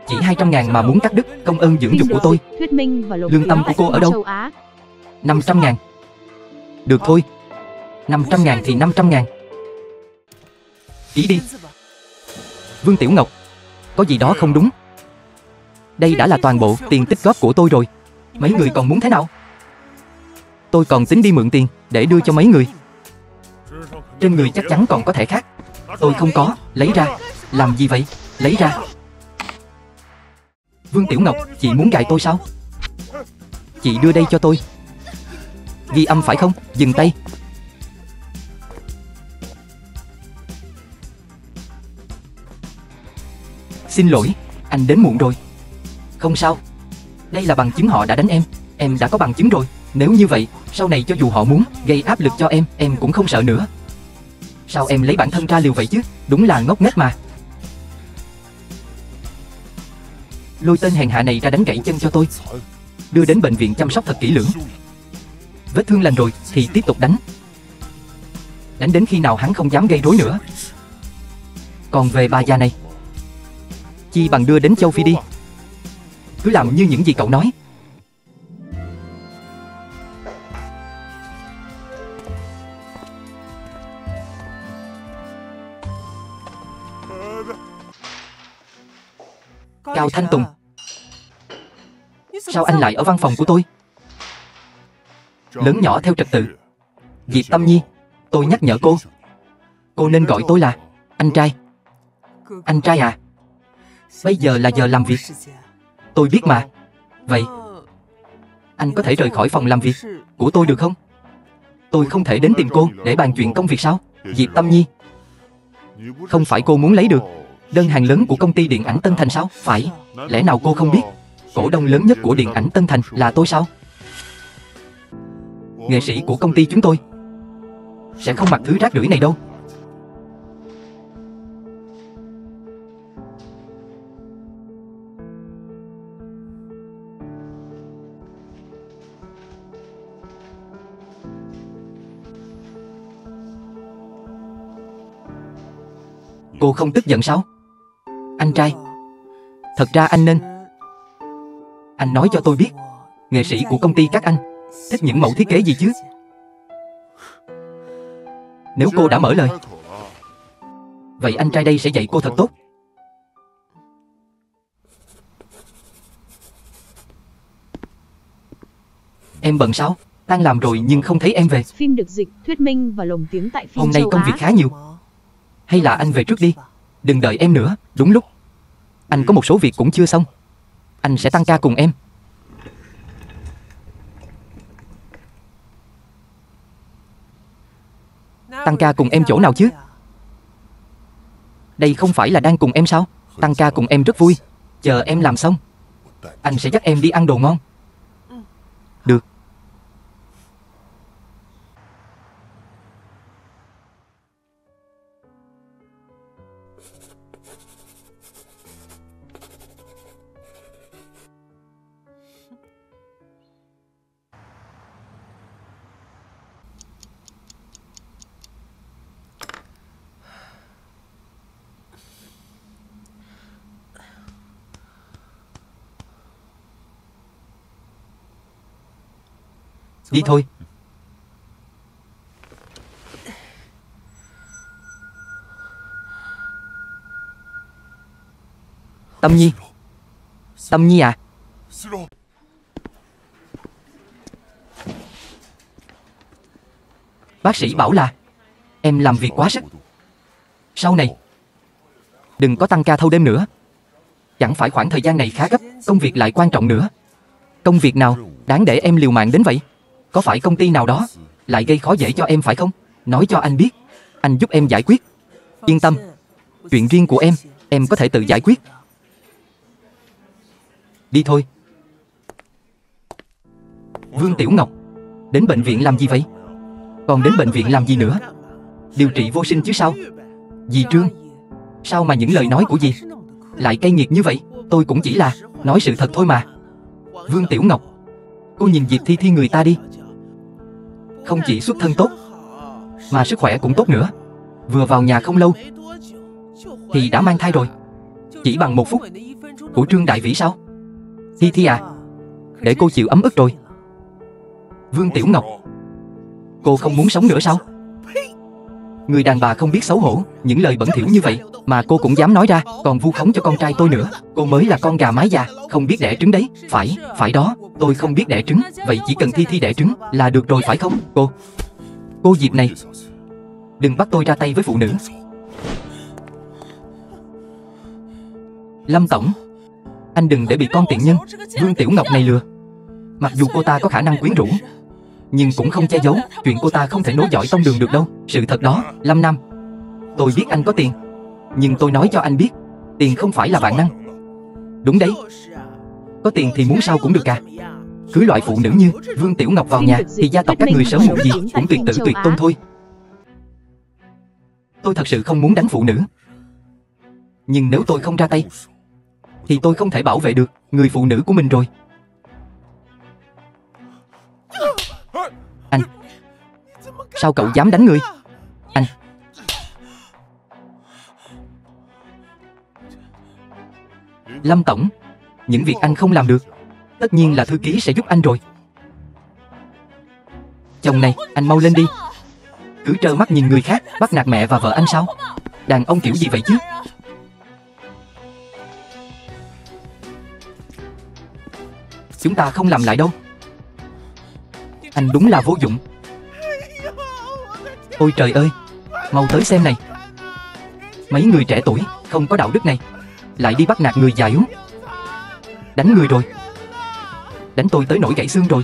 Chỉ 200.000 mà muốn cắt đứt công ơn dưỡng dục của tôi. Lương tâm của cô ở đâu? 500.000. Được thôi, 500.000 thì 500.000. Ký đi. Vương Tiểu Ngọc, có gì đó không đúng. Đây đã là toàn bộ tiền tích góp của tôi rồi. Mấy người còn muốn thế nào? Tôi còn tính đi mượn tiền để đưa cho mấy người. Trên người chắc chắn còn có thẻ khác. Tôi không có, lấy ra. Làm gì vậy? Lấy ra. Vương Tiểu Ngọc, chị muốn gài tôi sao? Chị đưa đây cho tôi. Ghi âm phải không? Dừng tay. Xin lỗi, anh đến muộn rồi. Không sao, đây là bằng chứng họ đã đánh em. Em đã có bằng chứng rồi. Nếu như vậy, sau này cho dù họ muốn gây áp lực cho em cũng không sợ nữa. Sao em lấy bản thân ra liều vậy chứ? Đúng là ngốc nghếch mà. Lôi tên hèn hạ này ra đánh gãy chân cho tôi, đưa đến bệnh viện chăm sóc thật kỹ lưỡng. Vết thương lành rồi thì tiếp tục đánh. Đánh đến khi nào hắn không dám gây rối nữa. Còn về bà già này, Chi bằng đưa đến châu Phi đi. Cứ làm như những gì cậu nói. Cao Thanh Tùng, sao anh lại ở văn phòng của tôi? Lớn nhỏ theo trật tự. Diệp Tâm Nhi, tôi nhắc nhở cô nên gọi tôi là anh trai. Anh trai à? Bây giờ là giờ làm việc. Tôi biết mà. Vậy anh có thể rời khỏi phòng làm việc của tôi được không? Tôi không thể đến tìm cô để bàn chuyện công việc sao? Diệp Tâm Nhi, không phải cô muốn lấy được đơn hàng lớn của công ty điện ảnh Tân Thành sao? Phải. Lẽ nào cô không biết cổ đông lớn nhất của điện ảnh Tân Thành là tôi sao? Nghệ sĩ của công ty chúng tôi sẽ không mặc thứ rác rưởi này đâu. Cô không tức giận sao? Anh trai, thật ra anh nên nói cho tôi biết nghệ sĩ của công ty các anh thích những mẫu thiết kế gì chứ. Nếu cô đã mở lời, vậy anh trai đây sẽ dạy cô thật tốt. Em bận sao? Tan làm rồi nhưng không thấy em về. Phim được dịch, thuyết minh và lồng tiếng tại phim Hôm nay châu công Á. việc khá nhiều. Hay là anh về trước đi. Đừng đợi em nữa. Đúng lúc. Anh có một số việc cũng chưa xong. Anh sẽ tăng ca cùng em. Tăng ca cùng em chỗ nào chứ? Đây không phải là đang cùng em sao? Tăng ca cùng em rất vui. Chờ em làm xong, anh sẽ dắt em đi ăn đồ ngon. Được. Đi thôi. Tâm Nhi. Tâm Nhi à? Bác sĩ bảo là em làm việc quá sức. Sau này đừng có tăng ca thâu đêm nữa. Chẳng phải khoảng thời gian này khá gấp, công việc lại quan trọng nữa. Công việc nào đáng để em liều mạng đến vậy? Có phải công ty nào đó lại gây khó dễ cho em phải không? Nói cho anh biết, anh giúp em giải quyết. Yên tâm, chuyện riêng của em có thể tự giải quyết. Đi thôi. Vương Tiểu Ngọc, đến bệnh viện làm gì vậy? Còn đến bệnh viện làm gì nữa? Điều trị vô sinh chứ sao? Dì Trương, sao mà những lời nói của dì lại cay nghiệt như vậy? Tôi cũng chỉ là nói sự thật thôi mà. Vương Tiểu Ngọc, cô nhìn Diệp Thi Thi người ta đi. Không chỉ xuất thân tốt, mà sức khỏe cũng tốt nữa. Vừa vào nhà không lâu thì đã mang thai rồi. Chỉ bằng 1 phút của Trương Đại Vĩ sao? Thi Thi à, để cô chịu ấm ức rồi. Vương Tiểu Ngọc, cô không muốn sống nữa sao? Người đàn bà không biết xấu hổ, những lời bẩn thỉu như vậy mà cô cũng dám nói ra, còn vu khống cho con trai tôi nữa. Cô mới là con gà mái già, không biết đẻ trứng đấy. Phải đó, tôi không biết đẻ trứng. Vậy chỉ cần Thi Thi đẻ trứng là được rồi phải không? Cô Diệp này, đừng bắt tôi ra tay với phụ nữ. Lâm tổng, anh đừng để bị con tiện nhân Vương Tiểu Ngọc này lừa. Mặc dù cô ta có khả năng quyến rũ, nhưng cũng không che giấu chuyện cô ta không thể nối dõi tông đường được đâu. Sự thật đó, Lâm Nam, tôi biết anh có tiền, nhưng tôi nói cho anh biết, tiền không phải là vạn năng. Đúng đấy, có tiền thì muốn sao cũng được cả. Cưới loại phụ nữ như Vương Tiểu Ngọc vào nhà thì gia tộc các người sớm muộn gì cũng tuyệt tử tuyệt tôn thôi. Tôi thật sự không muốn đánh phụ nữ, nhưng nếu tôi không ra tay thì tôi không thể bảo vệ được người phụ nữ của mình rồi. Anh, sao cậu dám đánh người? Anh, Lâm tổng, những việc anh không làm được, tất nhiên là thư ký sẽ giúp anh rồi. Chồng này, anh mau lên đi. Cứ trơ mắt nhìn người khác bắt nạt mẹ và vợ anh sao? Đàn ông kiểu gì vậy chứ? Chúng ta không làm lại đâu. Anh đúng là vô dụng. Ôi trời ơi, mau tới xem này. Mấy người trẻ tuổi không có đạo đức này lại đi bắt nạt người già yếu. Đánh người rồi. Đánh tôi tới nỗi gãy xương rồi.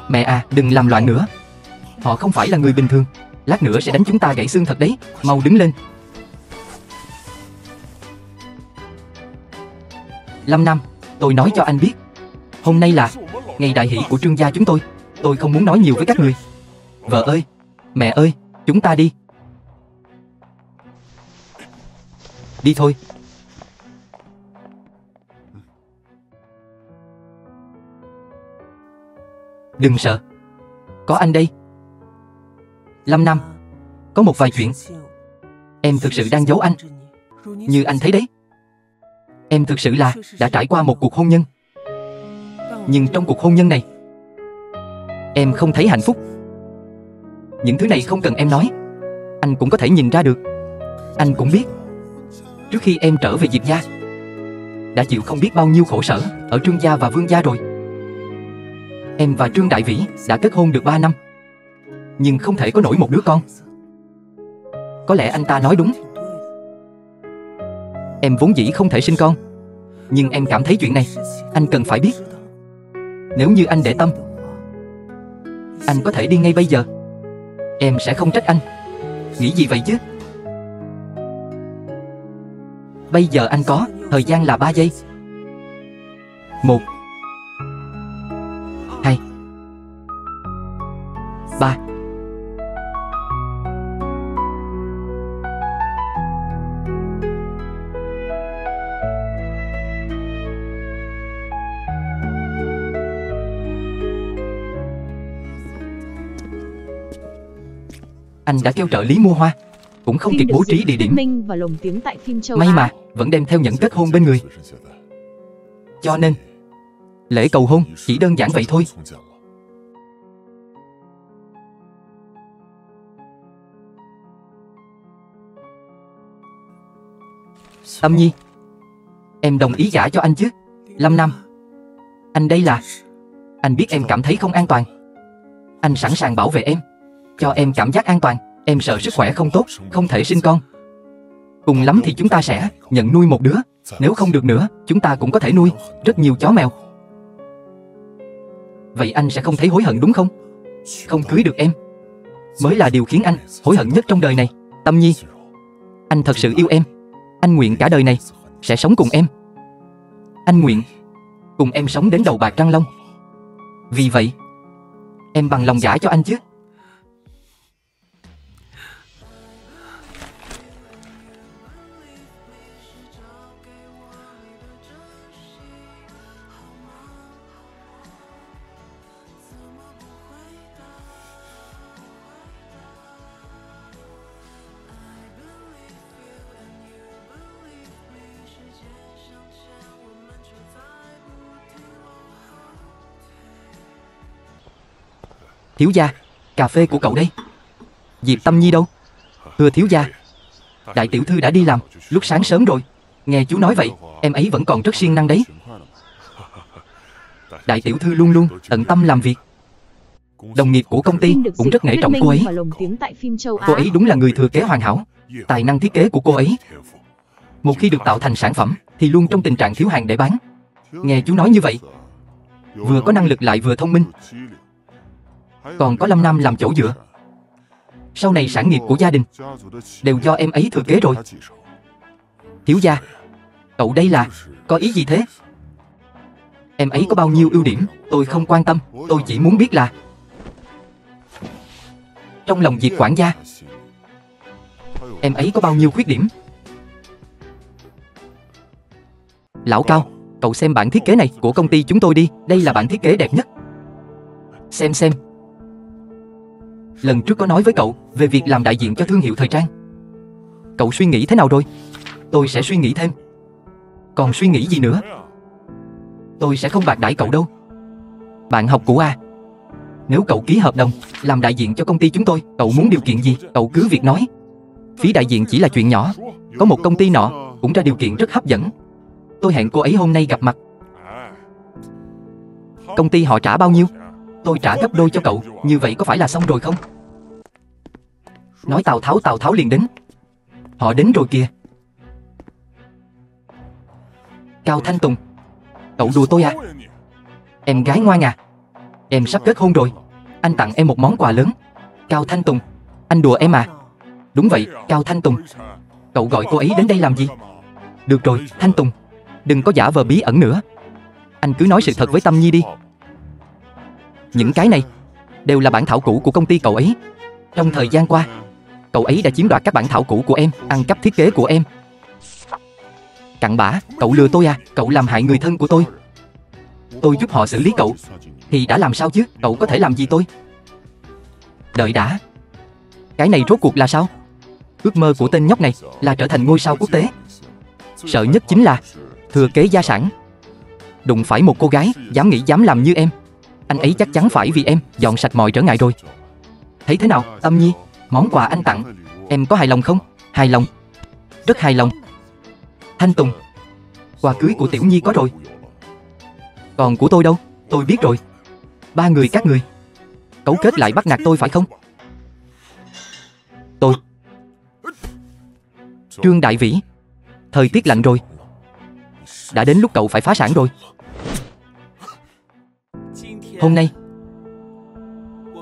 Mẹ à, đừng làm loạn nữa. Họ không phải là người bình thường. Lát nữa sẽ đánh chúng ta gãy xương thật đấy. Mau đứng lên. Lâm Nam, tôi nói cho anh biết, hôm nay là ngày đại hỷ của Trương gia chúng tôi. Tôi không muốn nói nhiều với các người. Vợ ơi, mẹ ơi, chúng ta đi. Đi thôi. Đừng sợ, có anh đây. Lâm Nam, có một vài chuyện em thực sự đang giấu anh. Như anh thấy đấy, em thực sự là đã trải qua một cuộc hôn nhân. Nhưng trong cuộc hôn nhân này, em không thấy hạnh phúc. Những thứ này không cần em nói, anh cũng có thể nhìn ra được. Anh cũng biết, trước khi em trở về Diệp gia, đã chịu không biết bao nhiêu khổ sở ở Trương gia và Vương gia rồi. Em và Trương Đại Vĩ đã kết hôn được 3 năm, nhưng không thể có nổi một đứa con. Có lẽ anh ta nói đúng. Em vốn dĩ không thể sinh con, nhưng em cảm thấy chuyện này anh cần phải biết. Nếu như anh để tâm, anh có thể đi ngay bây giờ. Em sẽ không trách anh. Nghĩ gì vậy chứ? Bây giờ anh có thời gian là 3 giây. 1 2 3. Anh đã kêu trợ lý mua hoa, cũng không kịp bố trí địa điểm. Minh và lồng tiếng tại phim châu May Á. mà vẫn đem theo nhẫn kết hôn bên người. Cho nên lễ cầu hôn chỉ đơn giản vậy thôi. Tâm Nhi, em đồng ý gả cho anh chứ? Lâm Nam, anh đây là... Anh biết em cảm thấy không an toàn. Anh sẵn sàng bảo vệ em, cho em cảm giác an toàn. Em sợ sức khỏe không tốt, không thể sinh con. Cùng lắm thì chúng ta sẽ nhận nuôi một đứa. Nếu không được nữa, chúng ta cũng có thể nuôi rất nhiều chó mèo. Vậy anh sẽ không thấy hối hận đúng không? Không cưới được em mới là điều khiến anh hối hận nhất trong đời này. Tâm Nhi, anh thật sự yêu em. Anh nguyện cả đời này sẽ sống cùng em. Anh nguyện cùng em sống đến đầu bạc răng long. Vì vậy, em bằng lòng gả cho anh chứ? Thiếu gia, cà phê của cậu đây. Diệp Tâm Nhi đâu? Thưa thiếu gia, đại tiểu thư đã đi làm lúc sáng sớm rồi. Nghe chú nói vậy, em ấy vẫn còn rất siêng năng đấy. Đại tiểu thư luôn luôn tận tâm làm việc. Đồng nghiệp của công ty cũng rất nể trọng cô ấy. Cô ấy đúng là người thừa kế hoàn hảo. Tài năng thiết kế của cô ấy, một khi được tạo thành sản phẩm thì luôn trong tình trạng thiếu hàng để bán. Nghe chú nói như vậy, vừa có năng lực lại vừa thông minh, còn có Lâm Nam làm chỗ dựa. Sau này sản nghiệp của gia đình đều do em ấy thừa kế rồi. Thiếu gia, cậu đây là có ý gì thế? Em ấy có bao nhiêu ưu điểm tôi không quan tâm. Tôi chỉ muốn biết là trong lòng Diệp quản gia, em ấy có bao nhiêu khuyết điểm. Lão Cao, cậu xem bản thiết kế này của công ty chúng tôi đi. Đây là bản thiết kế đẹp nhất. Xem. Lần trước có nói với cậu về việc làm đại diện cho thương hiệu thời trang. Cậu suy nghĩ thế nào rồi? Tôi sẽ suy nghĩ thêm. Còn suy nghĩ gì nữa? Tôi sẽ không bạc đãi cậu đâu. Bạn học cũ à? Nếu cậu ký hợp đồng làm đại diện cho công ty chúng tôi, cậu muốn điều kiện gì, cậu cứ việc nói. Phí đại diện chỉ là chuyện nhỏ. Có một công ty nọ cũng ra điều kiện rất hấp dẫn. Tôi hẹn cô ấy hôm nay gặp mặt. Công ty họ trả bao nhiêu? Tôi trả gấp đôi cho cậu. Như vậy có phải là xong rồi không? Nói Tào Tháo liền đến. Họ đến rồi kìa. Cao Thanh Tùng, cậu đùa tôi à? Em gái ngoan à? Em sắp kết hôn rồi. Anh tặng em một món quà lớn. Cao Thanh Tùng, anh đùa em à? Đúng vậy, Cao Thanh Tùng. Cậu gọi cô ấy đến đây làm gì? Được rồi, Thanh Tùng, đừng có giả vờ bí ẩn nữa. Anh cứ nói sự thật với Tâm Nhi đi. Những cái này đều là bản thảo cũ của công ty cậu ấy. Trong thời gian qua, cậu ấy đã chiếm đoạt các bản thảo cũ của em, ăn cắp thiết kế của em. Cặn bã, cậu lừa tôi à? Cậu làm hại người thân của tôi. Tôi giúp họ xử lý cậu thì đã làm sao chứ? Cậu có thể làm gì tôi? Đợi đã. Cái này rốt cuộc là sao? Ước mơ của tên nhóc này là trở thành ngôi sao quốc tế. Sợ nhất chính là thừa kế gia sản. Đụng phải một cô gái dám nghĩ dám làm như em. Anh ấy chắc chắn phải vì em dọn sạch mọi trở ngại rồi. Thấy thế nào, Tâm Nhi? Món quà anh tặng, em có hài lòng không? Hài lòng. Rất hài lòng. Thanh Tùng, quà cưới của Tiểu Nhi có rồi. Còn của tôi đâu? Tôi biết rồi. Ba người các người cấu kết lại bắt nạt tôi phải không? Tôi Trương Đại Vĩ, thời tiết lạnh rồi. Đã đến lúc cậu phải phá sản rồi. Hôm nay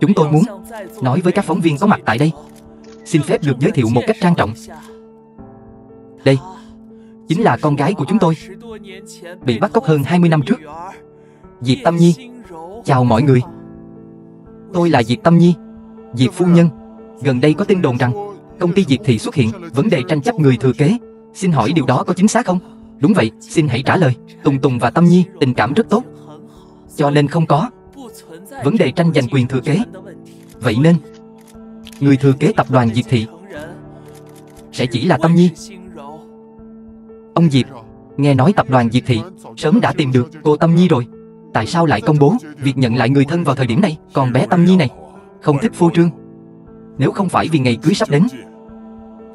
chúng tôi muốn nói với các phóng viên có mặt tại đây. Xin phép được giới thiệu một cách trang trọng. Đây chính là con gái của chúng tôi, bị bắt cóc hơn 20 năm trước, Diệp Tâm Nhi. Chào mọi người. Tôi là Diệp Tâm Nhi, Diệp phu nhân. Gần đây có tin đồn rằng công ty Diệp Thị xuất hiện vấn đề tranh chấp người thừa kế. Xin hỏi điều đó có chính xác không? Đúng vậy, xin hãy trả lời. Tùng và Tâm Nhi tình cảm rất tốt, cho nên không có vấn đề tranh giành quyền thừa kế. Vậy nên người thừa kế tập đoàn Diệp Thị sẽ chỉ là Tâm Nhi. Ông Diệp, nghe nói tập đoàn Diệp Thị sớm đã tìm được cô Tâm Nhi rồi. Tại sao lại công bố việc nhận lại người thân vào thời điểm này? Còn bé Tâm Nhi này không thích phô trương. Nếu không phải vì ngày cưới sắp đến,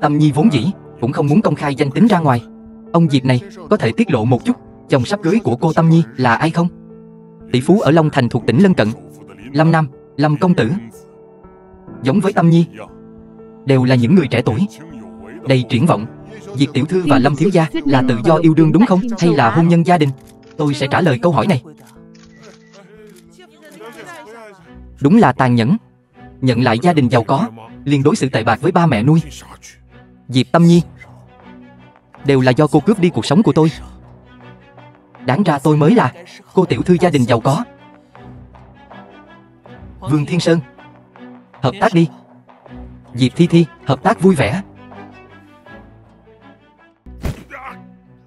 Tâm Nhi vốn dĩ cũng không muốn công khai danh tính ra ngoài. Ông Diệp này có thể tiết lộ một chút chồng sắp cưới của cô Tâm Nhi là ai không? Tỷ phú ở Long Thành thuộc tỉnh lân cận, Lâm Nam, Lâm công tử. Giống với Tâm Nhi, đều là những người trẻ tuổi đầy triển vọng. Diệp tiểu thư và Lâm thiếu gia là tự do yêu đương đúng không? Hay là hôn nhân gia đình? Tôi sẽ trả lời câu hỏi này. Đúng là tàn nhẫn. Nhận lại gia đình giàu có, liền đối xử tệ bạc với ba mẹ nuôi. Diệp Tâm Nhi, đều là do cô cướp đi cuộc sống của tôi. Đáng ra tôi mới là cô tiểu thư gia đình giàu có. Vương Thiên Sơn, hợp tác đi. Diệp Thi Thi, hợp tác vui vẻ.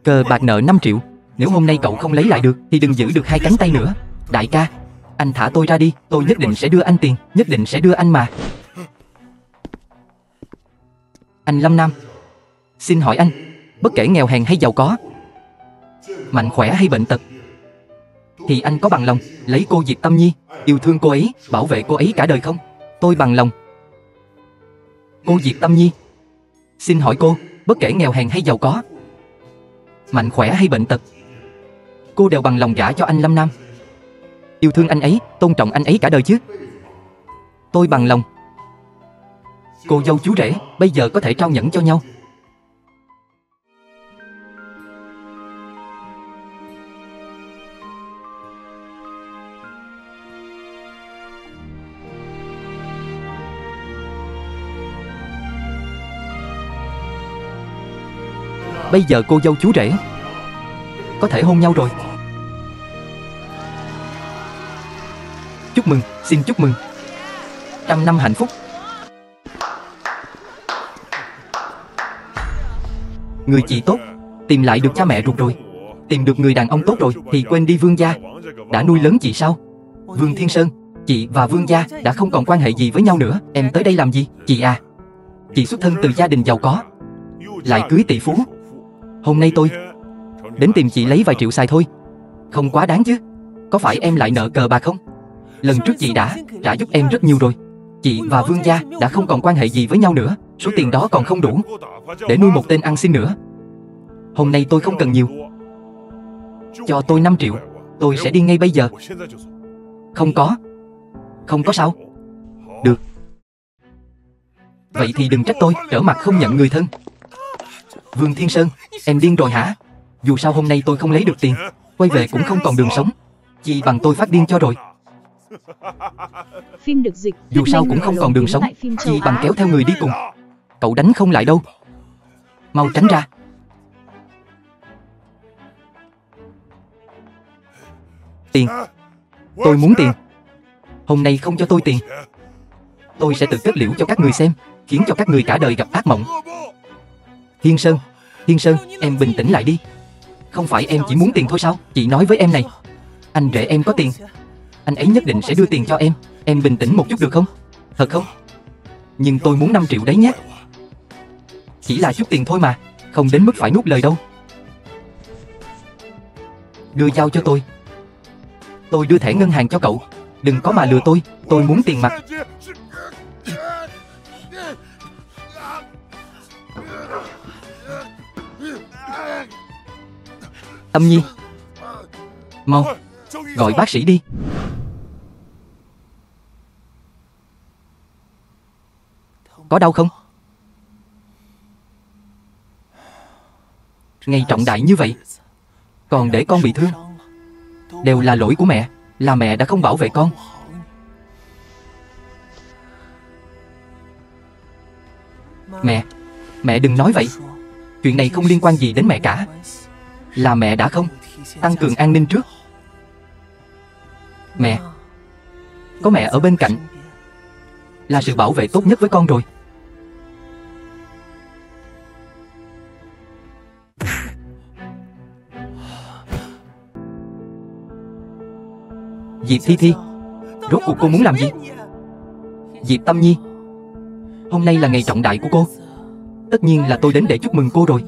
Cờ bạc nợ 5 triệu. Nếu hôm nay cậu không lấy lại được thì đừng giữ được hai cánh tay nữa. Đại ca, anh thả tôi ra đi. Tôi nhất định sẽ đưa anh tiền. Nhất định sẽ đưa anh mà. Anh Lâm Nam, xin hỏi anh, bất kể nghèo hèn hay giàu có, mạnh khỏe hay bệnh tật, thì anh có bằng lòng lấy cô Diệp Tâm Nhi, yêu thương cô ấy, bảo vệ cô ấy cả đời không? Tôi bằng lòng. Cô Diệp Tâm Nhi, xin hỏi cô, bất kể nghèo hèn hay giàu có, mạnh khỏe hay bệnh tật, cô đều bằng lòng gả cho anh Lâm Nam, yêu thương anh ấy, tôn trọng anh ấy cả đời chứ? Tôi bằng lòng. Cô dâu chú rể bây giờ có thể trao nhẫn cho nhau. Bây giờ cô dâu chú rể có thể hôn nhau rồi. Chúc mừng, xin chúc mừng. 100 năm hạnh phúc. Người chị tốt, tìm lại được cha mẹ ruột rồi. Tìm được người đàn ông tốt rồi thì quên đi Vương gia đã nuôi lớn chị sao? Vương Thiên Sơn, chị và Vương gia đã không còn quan hệ gì với nhau nữa. Em tới đây làm gì? Chị à, chị xuất thân từ gia đình giàu có, lại cưới tỷ phú, Hôm nay tôi đến tìm chị lấy vài triệu xài thôi. Không quá đáng chứ? Có phải em lại nợ cờ bạc không? Lần trước chị đã trả giúp em rất nhiều rồi. Chị và Vương gia đã không còn quan hệ gì với nhau nữa. Số tiền đó còn không đủ để nuôi một tên ăn xin nữa. Hôm nay tôi không cần nhiều. Cho tôi 5 triệu, tôi sẽ đi ngay bây giờ. Không có sao? Được. Vậy thì đừng trách tôi trở mặt không nhận người thân. Vương Thiên Sơn, em điên rồi hả? Dù sao hôm nay tôi không lấy được tiền, quay về cũng không còn đường sống. Chi bằng tôi phát điên cho rồi. Phim được dịch. Dù sao cũng không còn đường sống, chi bằng kéo theo người đi cùng. Cậu đánh không lại đâu. Mau tránh ra. Tiền. Tôi muốn tiền. Hôm nay không cho tôi tiền, tôi sẽ tự kết liễu cho các người xem, khiến cho các người cả đời gặp ác mộng. Hiên Sơn, em bình tĩnh lại đi. Không phải em chỉ muốn tiền thôi sao? Chị nói với em này, anh rể em có tiền, anh ấy nhất định sẽ đưa tiền cho em. Em bình tĩnh một chút được không? Thật không? Nhưng tôi muốn 5 triệu đấy nhé. Chỉ là chút tiền thôi mà, không đến mức phải nuốt lời đâu. Đưa dao cho tôi đưa thẻ ngân hàng cho cậu. Đừng có mà lừa tôi muốn tiền mặt. Tâm Nhi, mau gọi bác sĩ đi. Có đau không? Ngày trọng đại như vậy còn để con bị thương, đều là lỗi của mẹ. Là mẹ đã không bảo vệ con. Mẹ đừng nói vậy. Chuyện này không liên quan gì đến mẹ cả. Là mẹ đã không tăng cường an ninh trước. Có mẹ ở bên cạnh là sự bảo vệ tốt nhất với con rồi. Diệp Thi, rốt cuộc cô muốn làm gì? Diệp Tâm Nhi, hôm nay là ngày trọng đại của cô. Tất nhiên là tôi đến để chúc mừng cô rồi.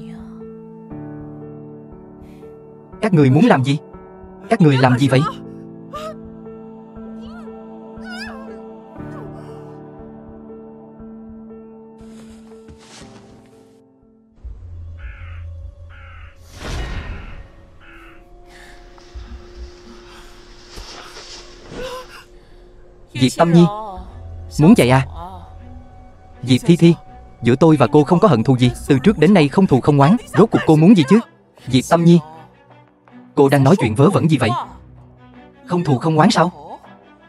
Các người muốn làm gì? Các người làm gì vậy? Diệp Tâm Nhi, muốn chạy à? Diệp Thi, giữa tôi và cô không có hận thù gì. Từ trước đến nay không thù không oán. Rốt cuộc cô muốn gì chứ? Diệp Tâm Nhi, cô đang nói chuyện vớ vẩn gì vậy? Không thù không oán sao?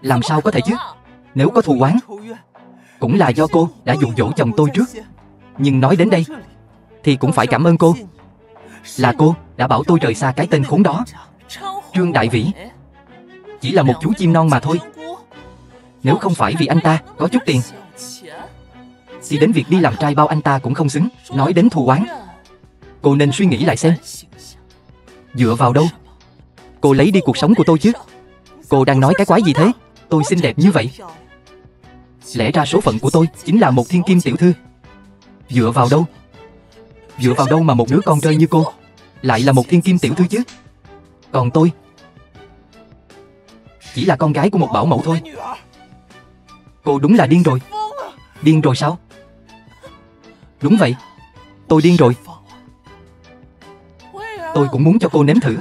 Làm sao có thể chứ? Nếu có thù oán, cũng là do cô đã dụ dỗ chồng tôi trước. Nhưng nói đến đây thì cũng phải cảm ơn cô. Là cô đã bảo tôi rời xa cái tên khốn đó. Trương Đại Vĩ chỉ là một chú chim non mà thôi. Nếu không phải vì anh ta có chút tiền thì đến việc đi làm trai bao anh ta cũng không xứng. Nói đến thù oán, cô nên suy nghĩ lại xem. Dựa vào đâu cô lấy đi cuộc sống của tôi chứ? Cô đang nói cái quái gì thế? Tôi xinh đẹp như vậy, lẽ ra số phận của tôi chính là một thiên kim tiểu thư. Dựa vào đâu? Dựa vào đâu mà một đứa con rơi như cô lại là một thiên kim tiểu thư chứ? Còn tôi chỉ là con gái của một bảo mẫu thôi. Cô đúng là điên rồi. Điên rồi sao? Đúng vậy, tôi điên rồi. Tôi cũng muốn cho cô nếm thử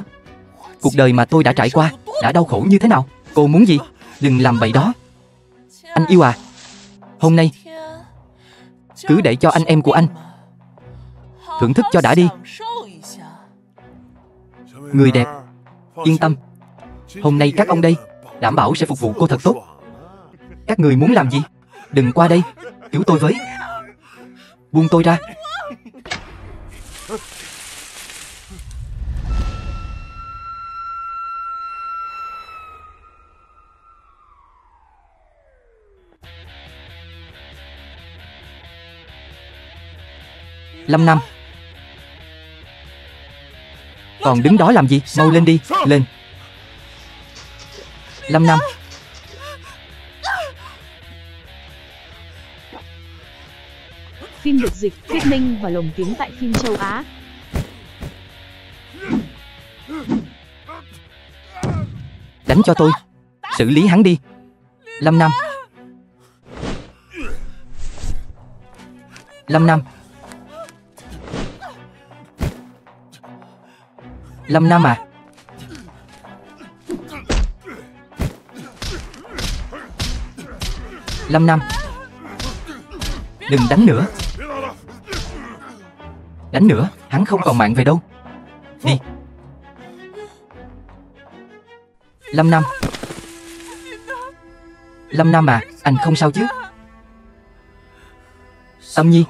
cuộc đời mà tôi đã trải qua đã đau khổ như thế nào. Cô muốn gì? Đừng làm bậy đó. Anh yêu à, hôm nay cứ để cho anh em của anh thưởng thức cho đã đi. Người đẹp, yên tâm, hôm nay các ông đây đảm bảo sẽ phục vụ cô thật tốt. Các người muốn làm gì? Đừng qua đây, cứu tôi với. Buông tôi ra. Lâm Nam, còn đứng đó làm gì? Mau lên đi, lên. Lâm Nam, Phim được dịch, thuyết minh và lồng tiếng tại phim châu Á. Đánh cho tôi. Xử lý hắn đi. Lâm Nam. Lâm Nam. Lâm Nam à. Lâm Nam. Đừng đánh nữa. Đánh nữa, hắn không còn mạng về đâu. Đi. Lâm Nam. Lâm Nam à, anh không sao chứ? Tâm Nhi.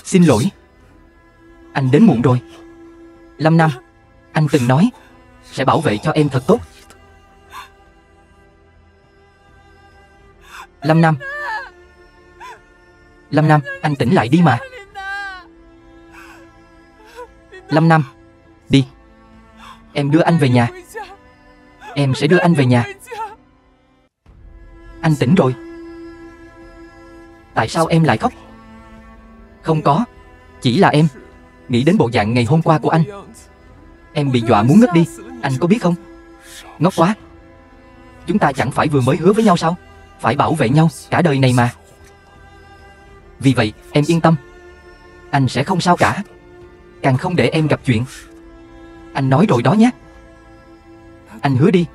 Xin lỗi. Anh đến muộn rồi. Lâm Nam, anh từng nói sẽ bảo vệ cho em thật tốt. Lâm Nam. Lâm Nam, anh tỉnh lại đi mà. Lâm Nam. Đi. Em đưa anh về nhà. Em sẽ đưa anh về nhà. Anh tỉnh rồi. Tại sao em lại khóc? Không có. Chỉ là em nghĩ đến bộ dạng ngày hôm qua của anh. Em bị dọa muốn ngất đi. Anh có biết không? Ngốc quá. Chúng ta chẳng phải vừa mới hứa với nhau sao? Phải bảo vệ nhau cả đời này mà. Vì vậy em yên tâm. Anh sẽ không sao cả. Càng không để em gặp chuyện. Anh nói rồi đó nhé. Anh hứa đi.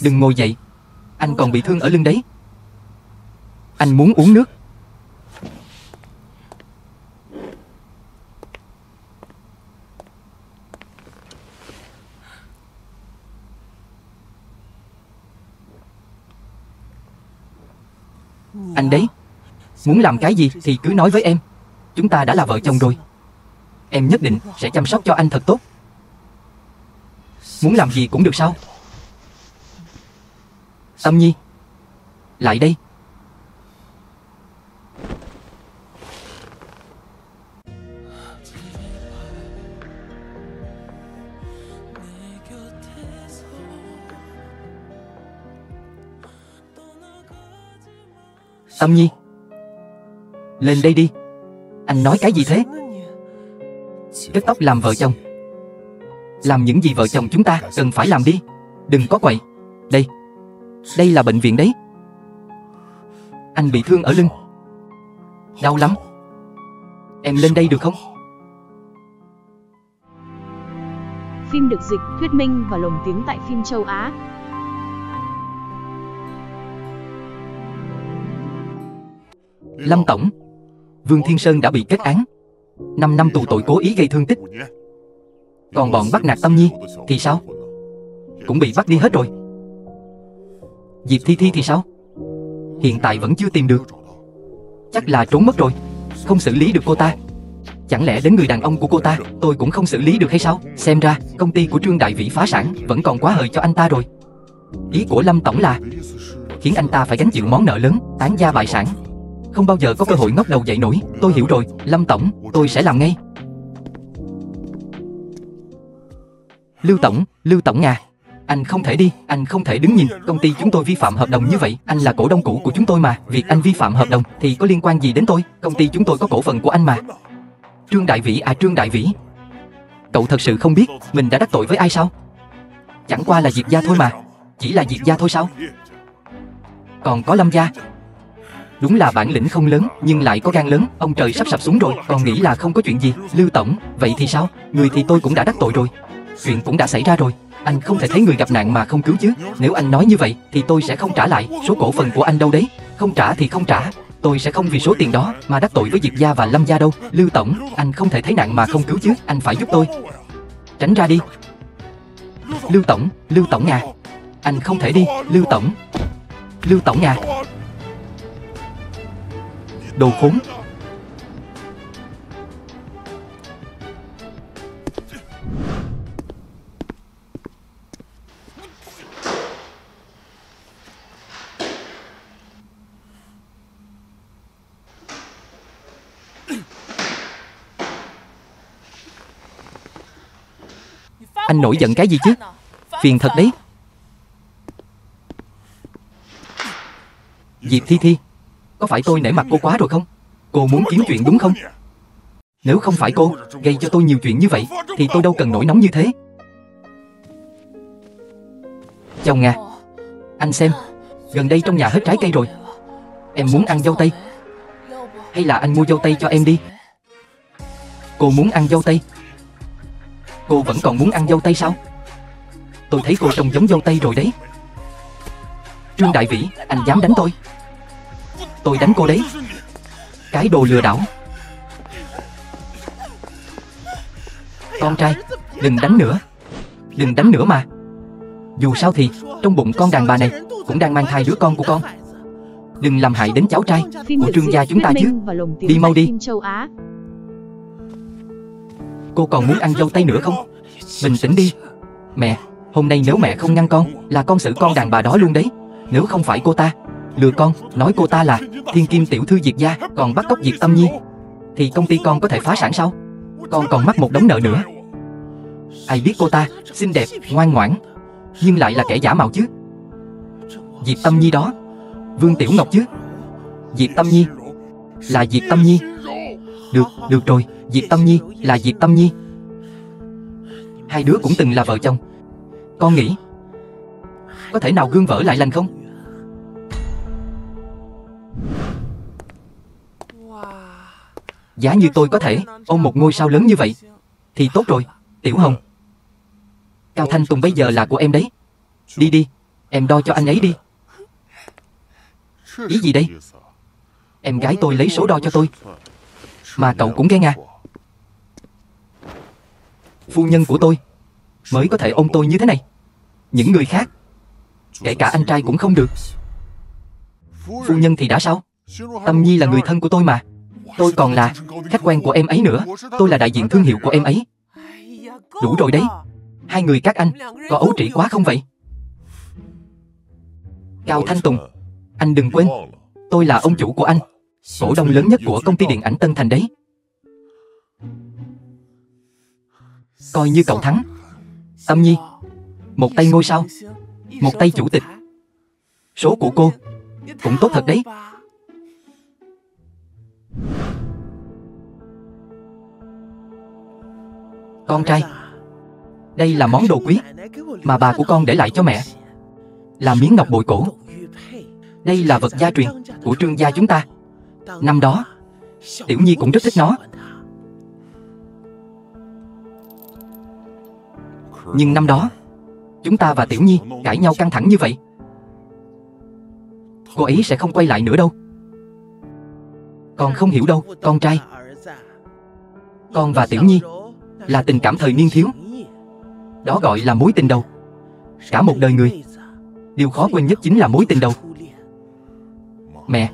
Đừng ngồi dậy. Anh còn bị thương ở lưng đấy. Anh muốn uống nước. Anh đấy. Muốn làm cái gì thì cứ nói với em. Chúng ta đã là vợ chồng rồi. Em nhất định sẽ chăm sóc cho anh thật tốt. Muốn làm gì cũng được sao? Tâm Nhi. Lại đây. Tâm Nhi. Lên đây đi. Anh nói cái gì thế? Kết tóc làm vợ chồng. Làm những gì vợ chồng chúng ta cần phải làm đi. Đừng có quậy. Đây. Đây là bệnh viện đấy. Anh bị thương ở lưng. Đau lắm. Em lên đây được không? Phim được dịch, thuyết minh và lồng tiếng tại phim châu Á. Lâm tổng. Vương Thiên Sơn đã bị kết án 5 năm tù tội cố ý gây thương tích. Còn bọn bắt nạt Tâm Nhi thì sao? Cũng bị bắt đi hết rồi. Diệp Thi Thi thì sao? Hiện tại vẫn chưa tìm được. Chắc là trốn mất rồi. Không xử lý được cô ta. Chẳng lẽ đến người đàn ông của cô ta tôi cũng không xử lý được hay sao? Xem ra công ty của Trương Đại Vĩ phá sản vẫn còn quá hời cho anh ta rồi. Ý của Lâm tổng là khiến anh ta phải gánh chịu món nợ lớn, tán gia bại sản, không bao giờ có cơ hội ngóc đầu dậy nổi. Tôi hiểu rồi, Lâm tổng, tôi sẽ làm ngay. Lưu tổng à, anh không thể đi, anh không thể đứng nhìn công ty chúng tôi vi phạm hợp đồng như vậy. Anh là cổ đông cũ của chúng tôi mà. Việc anh vi phạm hợp đồng thì có liên quan gì đến tôi? Công ty chúng tôi có cổ phần của anh mà. Trương Đại Vĩ à, Trương Đại Vĩ. Cậu thật sự không biết mình đã đắc tội với ai sao? Chẳng qua là Diệp gia thôi mà. Chỉ là Diệp gia thôi sao? Còn có Lâm gia. Đúng là bản lĩnh không lớn nhưng lại có gan lớn. Ông trời sắp sập xuống rồi còn nghĩ là không có chuyện gì. Lưu tổng, vậy thì sao? Người thì tôi cũng đã đắc tội rồi. Chuyện cũng đã xảy ra rồi. Anh không thể thấy người gặp nạn mà không cứu chứ. Nếu anh nói như vậy thì tôi sẽ không trả lại. Số cổ phần của anh đâu đấy? Không trả thì không trả. Tôi sẽ không vì số tiền đó mà đắc tội với Diệp gia và Lâm gia đâu. Lưu tổng, anh không thể thấy nạn mà không cứu chứ. Anh phải giúp tôi. Tránh ra đi. Lưu tổng à. Anh không thể đi. Lưu tổng à. Đồ khốn. Anh nổi giận cái gì chứ? Phiền thật đấy. Diệp Thi Thi, Có phải tôi nể mặt cô quá rồi không? Cô muốn kiếm chuyện đúng không? Nếu không phải cô gây cho tôi nhiều chuyện như vậy thì tôi đâu cần nổi nóng như thế. Chồng à, anh xem, gần đây trong nhà hết trái cây rồi. Em muốn ăn dâu tây. Hay là anh mua dâu tây cho em đi. Cô muốn ăn dâu tây? Cô vẫn còn muốn ăn dâu tây sao? Tôi thấy cô trông giống dâu tây rồi đấy. Trương Đại Vĩ, anh dám đánh tôi? Tôi đánh cô đấy. Cái đồ lừa đảo. Con trai, đừng đánh nữa. Đừng đánh nữa mà. Dù sao thì trong bụng con đàn bà này cũng đang mang thai đứa con của con. Đừng làm hại đến cháu trai của Trương gia chúng ta chứ. Đi mau đi. Cô còn muốn ăn dâu tây nữa không? Bình tĩnh đi. Mẹ, hôm nay nếu mẹ không ngăn con là con xử con đàn bà đó luôn đấy. Nếu không phải cô ta lừa con, nói cô ta là thiên kim tiểu thư Diệt gia, còn bắt cóc Diệt Tâm Nhi, thì công ty con có thể phá sản sao? Con còn mắc một đống nợ nữa. Ai biết cô ta xinh đẹp, ngoan ngoãn, nhưng lại là kẻ giả mạo chứ. Diệp Tâm Nhi đó, Vương Tiểu Ngọc chứ. Diệp Tâm Nhi là Diệp Tâm Nhi. Được rồi, Diệp Tâm Nhi là Diệp Tâm Nhi. Hai đứa cũng từng là vợ chồng. Con nghĩ có thể nào gương vỡ lại lành không? Giá như tôi có thể ôm một ngôi sao lớn như vậy thì tốt rồi. Tiểu Hồng, Cao Thanh Tùng bây giờ là của em đấy. Đi đi, em đo cho anh ấy đi. Ý gì đây? Em gái tôi lấy số đo cho tôi mà cậu cũng ghen à? Phu nhân của tôi mới có thể ôm tôi như thế này. Những người khác, kể cả anh trai cũng không được. Phu nhân thì đã sao? Tâm Nhi là người thân của tôi mà. Tôi còn là khách quen của em ấy nữa. Tôi là đại diện thương hiệu của em ấy. Đủ rồi đấy. Hai người các anh có ấu trĩ quá không vậy? Cao Thanh Tùng, anh đừng quên, tôi là ông chủ của anh, cổ đông lớn nhất của công ty điện ảnh Tân Thành đấy. Coi như cậu thắng. Tâm Nhi, một tay ngôi sao, một tay chủ tịch. Số của cô cũng tốt thật đấy. Con trai, đây là món đồ quý mà bà của con để lại cho mẹ, là miếng ngọc bội cổ. Đây là vật gia truyền của Trương gia chúng ta. Năm đó Tiểu Nhi cũng rất thích nó. Nhưng năm đó chúng ta và Tiểu Nhi cãi nhau căng thẳng như vậy. Cô ấy sẽ không quay lại nữa đâu. Con không hiểu đâu, con trai. Con và Tiểu Nhi là tình cảm thời niên thiếu. Đó gọi là mối tình đầu. Cả một đời người, điều khó quên nhất chính là mối tình đầu. Mẹ,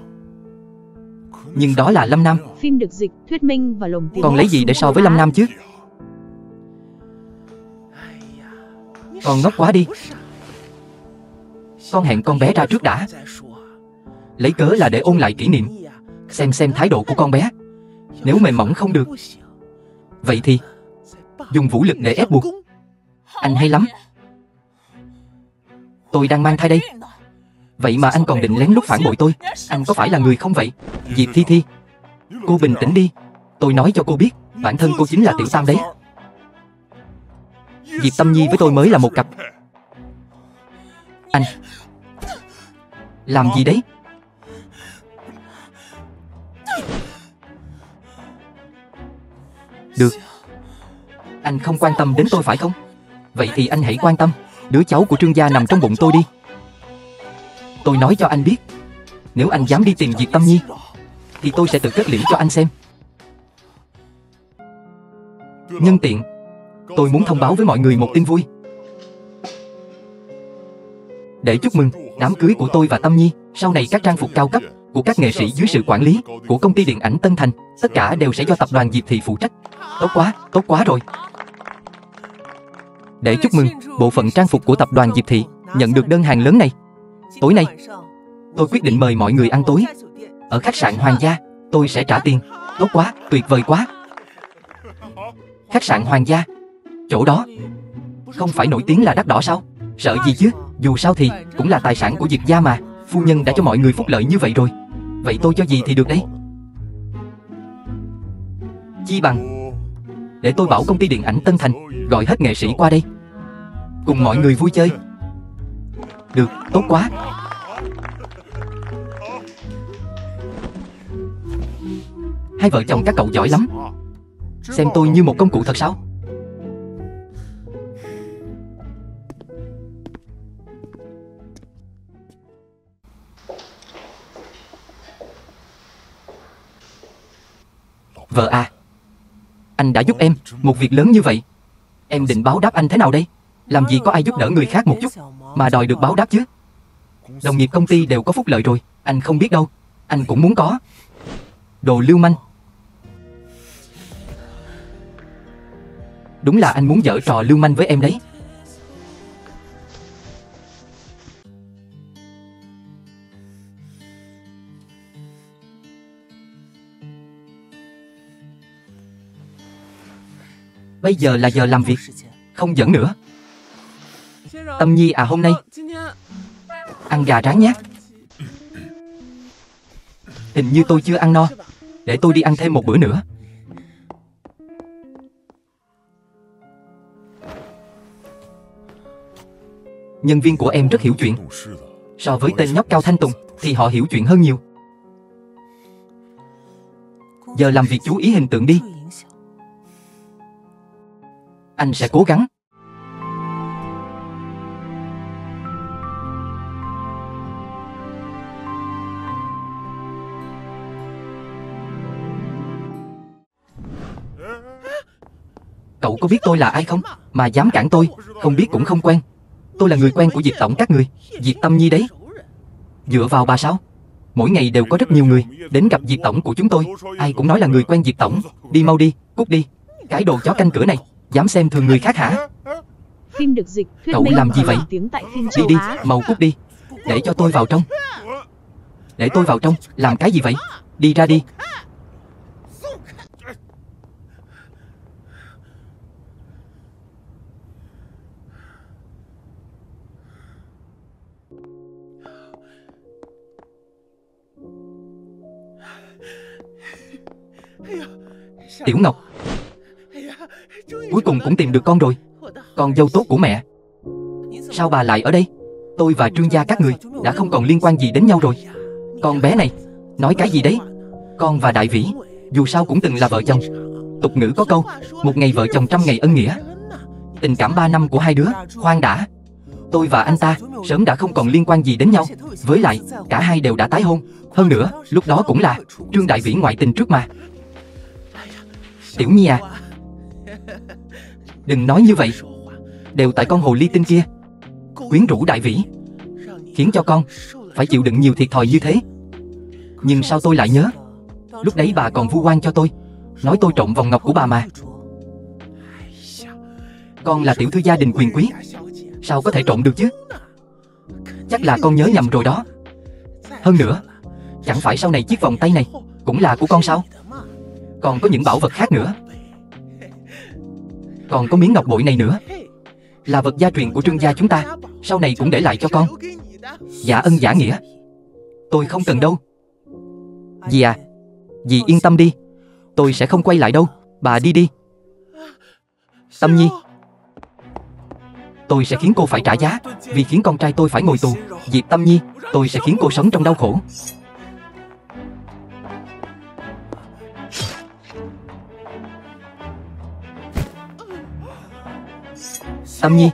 nhưng đó là Lâm Nam. Phim được dịch, thuyết minh và lồng tiếng. Con lấy gì để so với Lâm Nam chứ? Con ngốc quá đi. Con hẹn con bé ra trước đã. Lấy cớ là để ôn lại kỷ niệm. Xem thái độ của con bé. Nếu mềm mỏng không được, vậy thì dùng vũ lực để ép buộc. Anh hay lắm. Tôi đang mang thai đây. Vậy mà anh còn định lén lút phản bội tôi. Anh có phải là người không vậy? Diệp Thi Thi, cô bình tĩnh đi. Tôi nói cho cô biết, bản thân cô chính là Tiểu Tam đấy. Diệp Tâm Nhi với tôi mới là một cặp. Anh làm gì đấy? Được, anh không quan tâm đến tôi phải không? Vậy thì anh hãy quan tâm đứa cháu của Trương gia nằm trong bụng tôi đi. Tôi nói cho anh biết, nếu anh dám đi tìm Diệp Tâm Nhi thì tôi sẽ tự kết liễu cho anh xem. Nhân tiện, tôi muốn thông báo với mọi người một tin vui. Để chúc mừng đám cưới của tôi và Tâm Nhi, sau này các trang phục cao cấp của các nghệ sĩ dưới sự quản lý của công ty điện ảnh Tân Thành, tất cả đều sẽ do tập đoàn Diệp Thị phụ trách. Tốt quá rồi. Để chúc mừng bộ phận trang phục của tập đoàn Diệp Thị nhận được đơn hàng lớn này. Tối nay, tôi quyết định mời mọi người ăn tối ở khách sạn Hoàng gia. Tôi sẽ trả tiền. Tốt quá, tuyệt vời quá. Khách sạn Hoàng gia, chỗ đó không phải nổi tiếng là đắt đỏ sao? Sợ gì chứ, dù sao thì cũng là tài sản của Diệp gia mà. Phu nhân đã cho mọi người phúc lợi như vậy rồi. Vậy tôi cho gì thì được đấy. Chi bằng để tôi bảo công ty điện ảnh Tân Thành gọi hết nghệ sĩ qua đây, cùng mọi người vui chơi. Được, tốt quá. Hai vợ chồng các cậu giỏi lắm. Xem tôi như một công cụ thật sao? Vợ à, anh đã giúp em một việc lớn như vậy. Em định báo đáp anh thế nào đây? Làm gì có ai giúp đỡ người khác một chút mà đòi được báo đáp chứ? Đồng nghiệp công ty đều có phúc lợi rồi, anh không biết đâu. Anh cũng muốn có. Đồ lưu manh. Đúng là anh muốn giở trò lưu manh với em đấy. Bây giờ là giờ làm việc, không giỡn nữa. Tâm Nhi à, hôm nay ăn gà rán nhé. Hình như tôi chưa ăn no, để tôi đi ăn thêm một bữa nữa. Nhân viên của em rất hiểu chuyện. So với tên nhóc Cao Thanh Tùng thì họ hiểu chuyện hơn nhiều. Giờ làm việc chú ý hình tượng đi. Anh sẽ cố gắng. Cậu có biết tôi là ai không? Mà dám cản tôi, không biết cũng không quen. Tôi là người quen của Diệp tổng các người, Diệp Tâm Nhi đấy. Dựa vào bà sao? Mỗi ngày đều có rất nhiều người đến gặp Diệp tổng của chúng tôi. Ai cũng nói là người quen Diệp tổng. Đi mau đi, cút đi. Cái đồ chó canh cửa này, dám xem thường người khác hả? Phim được dịch, thuyết Cậu minh làm gì và vậy? lồng tiếng tại phim Đi châu đi, Á. mau cút đi. Để cho tôi vào trong. Để tôi vào trong, làm cái gì vậy? Đi ra đi. Tiểu Ngọc, cuối cùng cũng tìm được con rồi. Con dâu tốt của mẹ. Sao bà lại ở đây? Tôi và Trương gia các người đã không còn liên quan gì đến nhau rồi. Con bé này, nói cái gì đấy? Con và Đại Vĩ, dù sao cũng từng là vợ chồng. Tục ngữ có câu, một ngày vợ chồng trăm ngày ân nghĩa. Tình cảm 3 năm của hai đứa, khoan đã. Tôi và anh ta sớm đã không còn liên quan gì đến nhau. Với lại, cả hai đều đã tái hôn. Hơn nữa, lúc đó cũng là Trương Đại Vĩ ngoại tình trước mà. Tiểu Nhi à, đừng nói như vậy. Đều tại con hồ ly tinh kia quyến rũ Đại Vĩ, khiến cho con phải chịu đựng nhiều thiệt thòi như thế. Nhưng sao tôi lại nhớ, lúc đấy bà còn vu oan cho tôi, nói tôi trộm vòng ngọc của bà mà. Con là tiểu thư gia đình quyền quý, sao có thể trộm được chứ? Chắc là con nhớ nhầm rồi đó. Hơn nữa, chẳng phải sau này chiếc vòng tay này cũng là của con sao? Còn có những bảo vật khác nữa. Còn có miếng ngọc bội này nữa, là vật gia truyền của Trương gia chúng ta, sau này cũng để lại cho con. Dạ ân giả nghĩa. Tôi không cần đâu. Dì à, dì yên tâm đi, tôi sẽ không quay lại đâu. Bà đi đi. Tâm Nhi, tôi sẽ khiến cô phải trả giá vì khiến con trai tôi phải ngồi tù. Diệp Tâm Nhi, tôi sẽ khiến cô sống trong đau khổ. Tâm Nhi,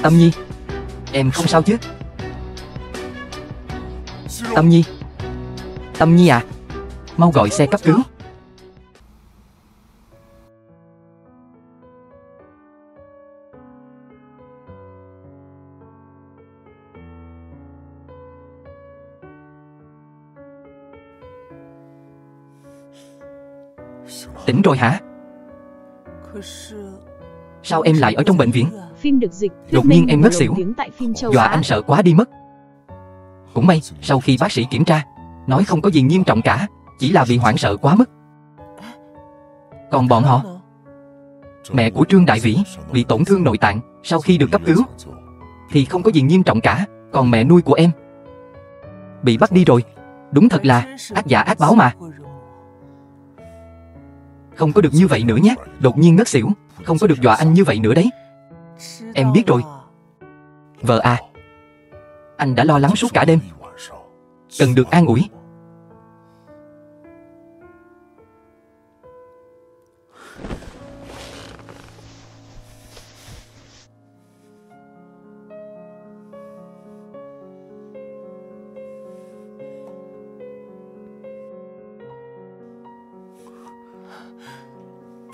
Tâm Nhi, em không sao chứ? Tâm Nhi, Tâm Nhi à, mau gọi xe cấp cứu. Tỉnh rồi hả? Sao em lại ở trong bệnh viện? Phim được dịch, thuyết Đột nhiên minh em và ngất lồng xỉu, tiếng tại phim châu dọa Á. anh sợ quá đi mất. Cũng may, sau khi bác sĩ kiểm tra, nói không có gì nghiêm trọng cả, chỉ là bị hoảng sợ quá mức. Còn bọn họ, Mẹ của Trương Đại Vĩ bị tổn thương nội tạng, sau khi được cấp cứu thì không có gì nghiêm trọng cả. Còn mẹ nuôi của em bị bắt đi rồi. Đúng thật là ác giả ác báo mà. Không có được như vậy nữa nhé. Đột nhiên ngất xỉu. Không có được dọa anh như vậy nữa đấy. Em biết rồi. Vợ à, anh đã lo lắng suốt cả đêm, cần được an ủi.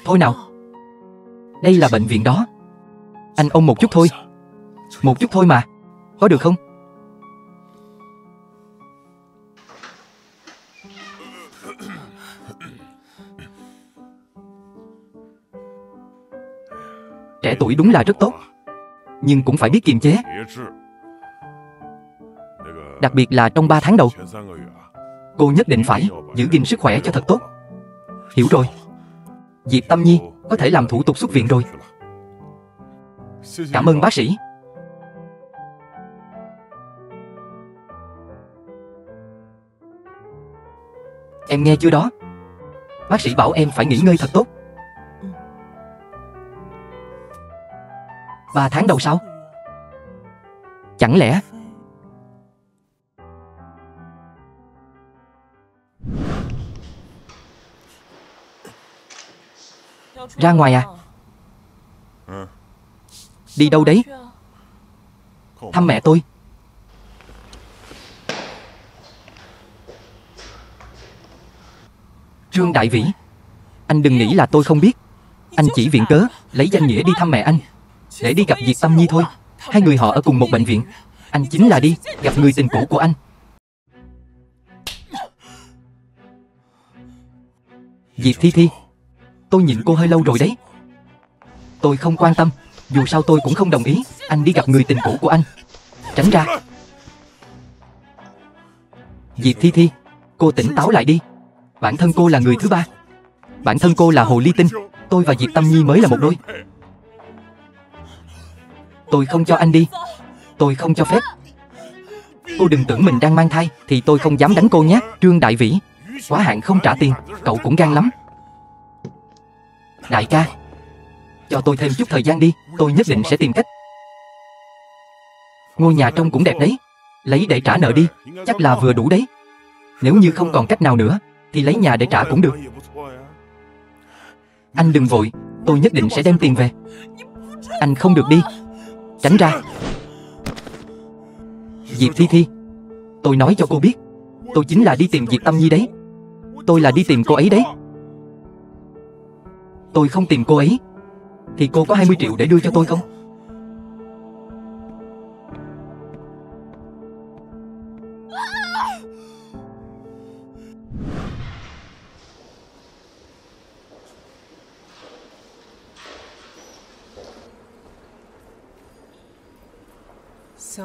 Thôi nào, đây là bệnh viện đó. Anh ôm một chút thôi. Một chút thôi mà. Có được không? Trẻ tuổi đúng là rất tốt, nhưng cũng phải biết kiềm chế. Đặc biệt là trong 3 tháng đầu. Cô nhất định phải giữ gìn sức khỏe cho thật tốt. Hiểu rồi. Diệp Tâm Nhi có thể làm thủ tục xuất viện rồi. Cảm ơn bác sĩ. Em nghe chưa đó? Bác sĩ bảo em phải nghỉ ngơi thật tốt. 3 tháng đầu sao? Chẳng lẽ... Ra ngoài à? Đi đâu đấy? Thăm mẹ tôi. Trương Đại Vĩ, anh đừng nghĩ là tôi không biết. Anh chỉ viện cớ lấy danh nghĩa đi thăm mẹ anh, để đi gặp Diệp Tâm Nhi thôi. Hai người họ ở cùng một bệnh viện. Anh chính là đi gặp người tình cũ của anh. Diệp Thi Thi, tôi nhịn cô hơi lâu rồi đấy. Tôi không quan tâm. Dù sao tôi cũng không đồng ý anh đi gặp người tình cũ của anh. Tránh ra. Diệp Thi Thi, cô tỉnh táo lại đi. Bản thân cô là người thứ ba. Bản thân cô là hồ ly tinh. Tôi và Diệp Tâm Nhi mới là một đôi. Tôi không cho anh đi. Tôi không cho phép. Cô đừng tưởng mình đang mang thai thì tôi không dám đánh cô nhé. Trương Đại Vĩ, quá hạn không trả tiền, cậu cũng gan lắm. Đại ca, cho tôi thêm chút thời gian đi. Tôi nhất định sẽ tìm cách. Ngôi nhà trông cũng đẹp đấy. Lấy để trả nợ đi. Chắc là vừa đủ đấy. Nếu như không còn cách nào nữa thì lấy nhà để trả cũng được. Anh đừng vội. Tôi nhất định sẽ đem tiền về. Anh không được đi. Tránh ra. Diệp Thi Thi, tôi nói cho cô biết, tôi chính là đi tìm Diệp Tâm Nhi đấy. Tôi là đi tìm cô ấy đấy. Tôi không tìm cô ấy thì cô có 20 triệu để đưa cho tôi không?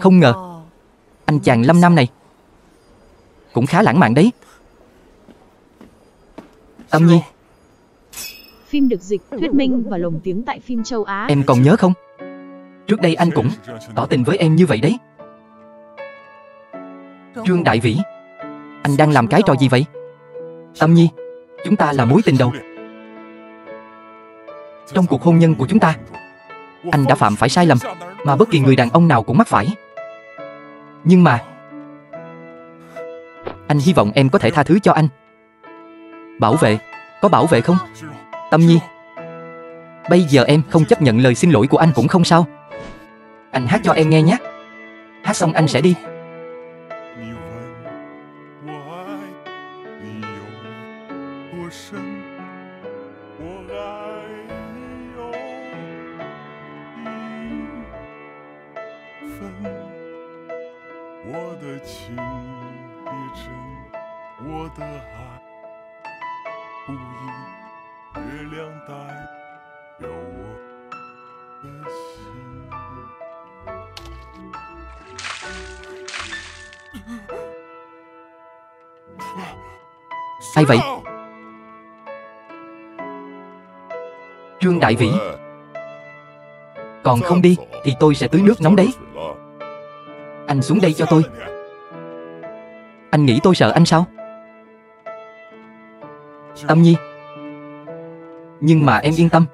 Không ngờ anh chàng Lâm Nam này cũng khá lãng mạn đấy. Tâm Nhi, Phim được dịch, thuyết minh và lồng tiếng tại phim châu Á. em còn nhớ không? Trước đây anh cũng tỏ tình với em như vậy đấy. Trương Đại Vĩ, anh đang làm cái trò gì vậy? Tâm Nhi, chúng ta là mối tình đầu. Trong cuộc hôn nhân của chúng ta, anh đã phạm phải sai lầm mà bất kỳ người đàn ông nào cũng mắc phải. Nhưng mà anh hy vọng em có thể tha thứ cho anh. Bảo vệ, có bảo vệ không? Tâm Nhi, bây giờ em không chấp nhận lời xin lỗi của anh cũng không sao. Anh hát cho em nghe nhé. Hát xong anh sẽ đi. Ai vậy? Trương Đại Vĩ, còn không đi thì tôi sẽ tưới nước nóng đấy. Anh xuống đây cho tôi. Anh nghĩ tôi sợ anh sao? Tâm Nhi, nhưng mà em yên tâm,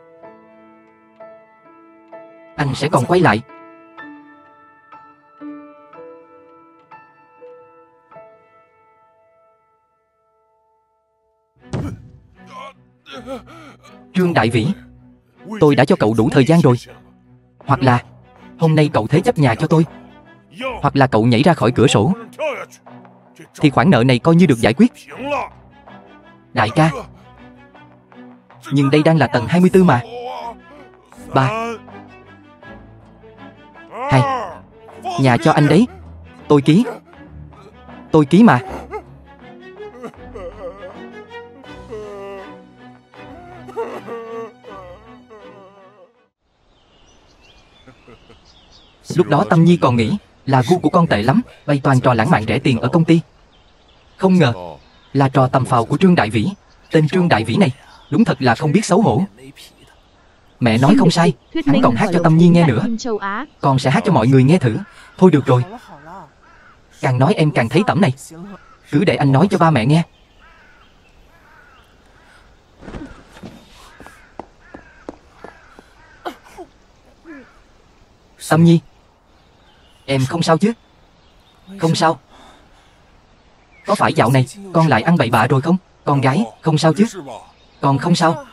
anh sẽ còn quay lại. Trương Đại Vĩ, tôi đã cho cậu đủ thời gian rồi. Hoặc là hôm nay cậu thế chấp nhà cho tôi, hoặc là cậu nhảy ra khỏi cửa sổ, thì khoản nợ này coi như được giải quyết. Đại ca, nhưng đây đang là tầng 24 mà. 3 2, nhà cho anh đấy. Tôi ký mà. Lúc đó Tâm Nhi còn nghĩ là gu của con tệ lắm, bày toàn trò lãng mạn rẻ tiền ở công ty. Không ngờ là trò tầm phào của Trương Đại Vĩ. Tên Trương Đại Vĩ này đúng thật là không biết xấu hổ. Mẹ nói không sai, hắn còn hát cho Tâm Nhi nghe nữa. Con sẽ hát cho mọi người nghe thử. Thôi được rồi, càng nói em càng thấy tẩm này. Cứ để anh nói cho ba mẹ nghe. Tâm Nhi, em không sao chứ? Không sao. Có phải dạo này con lại ăn bậy bạ rồi không? Con gái, không sao chứ? Con không sao.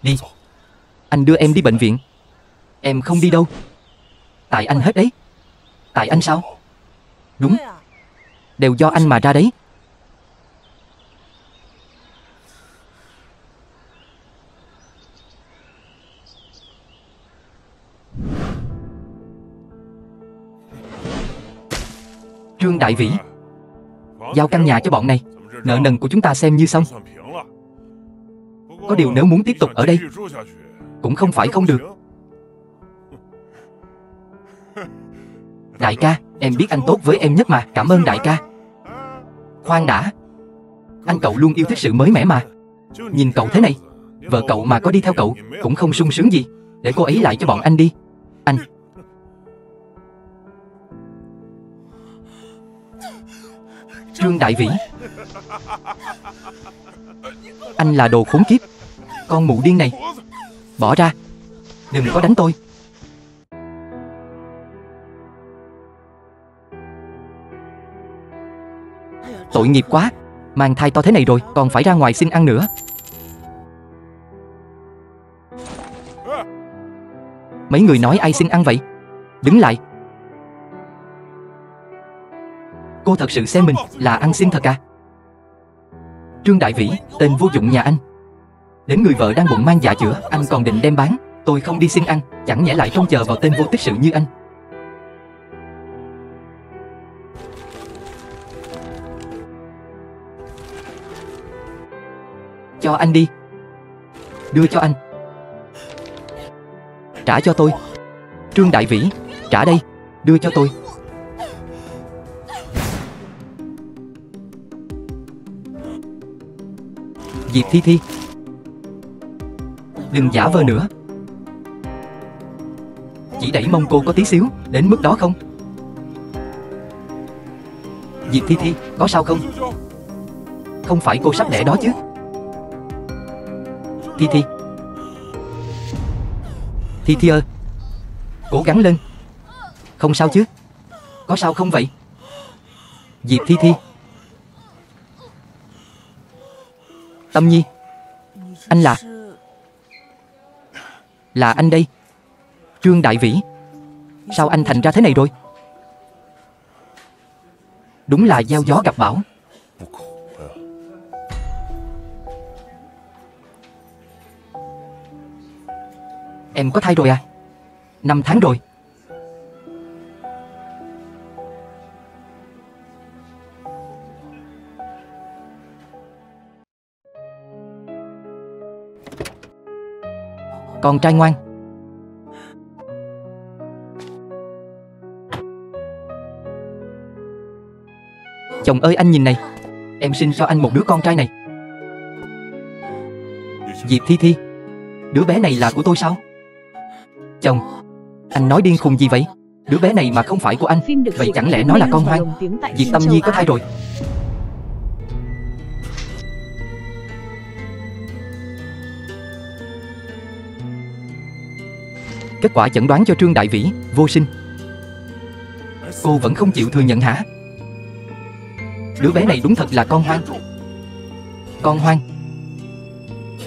Đi, anh đưa em đi bệnh viện. Em không đi đâu. Tại anh hết đấy. Tại anh sao? Đúng, đều do anh mà ra đấy. Trương Đại Vĩ, giao căn nhà cho bọn này, nợ nần của chúng ta xem như xong. Có điều nếu muốn tiếp tục ở đây cũng không phải không được. Đại ca, em biết anh tốt với em nhất mà. Cảm ơn đại ca. Khoan đã, anh cậu luôn yêu thích sự mới mẻ mà. Nhìn cậu thế này, vợ cậu mà có đi theo cậu cũng không sung sướng gì. Để cô ấy lại cho bọn anh đi. Anh Trương Đại Vĩ, anh là đồ khốn kiếp. Con mụ điên này, bỏ ra. Đừng có đánh tôi. Tội nghiệp quá, mang thai to thế này rồi còn phải ra ngoài xin ăn nữa. Mấy người nói ai xin ăn vậy? Đứng lại. Cô thật sự xem mình là ăn xin thật à? Trương Đại Vĩ, tên vô dụng nhà anh. Đến người vợ đang bụng mang dạ chữa anh còn định đem bán. Tôi không đi xin ăn, chẳng nhẽ lại trông chờ vào tên vô tích sự như anh. Cho anh đi. Đưa cho anh. Trả cho tôi. Trương Đại Vĩ, trả đây. Đưa cho tôi. Diệp Thi Thi, đừng giả vờ nữa. Chỉ đẩy mông cô có tí xíu, đến mức đó không? Diệp Thi Thi, có sao không? Không phải cô sắp đẻ đó chứ? Thi Thi, Thi Thi ơi, cố gắng lên. Không sao chứ? Có sao không vậy? Diệp Thi Thi. Tâm Nhi, anh là anh đây. Trương Đại Vĩ, sao anh thành ra thế này rồi? Đúng là gieo gió gặp bão. Em có thai rồi à? 5 tháng rồi. Con trai ngoan. Chồng ơi anh nhìn này, em sinh cho anh một đứa con trai này. Diệp Thi Thi, đứa bé này là của tôi sao? Chồng, anh nói điên khùng gì vậy? Đứa bé này mà không phải của anh, vậy chẳng lẽ nó là con hoang? Diệp Tâm Nhi có thai rồi. Kết quả chẩn đoán cho Trương Đại Vĩ vô sinh. Cô vẫn không chịu thừa nhận hả? Đứa bé này đúng thật là con hoang. Con hoang?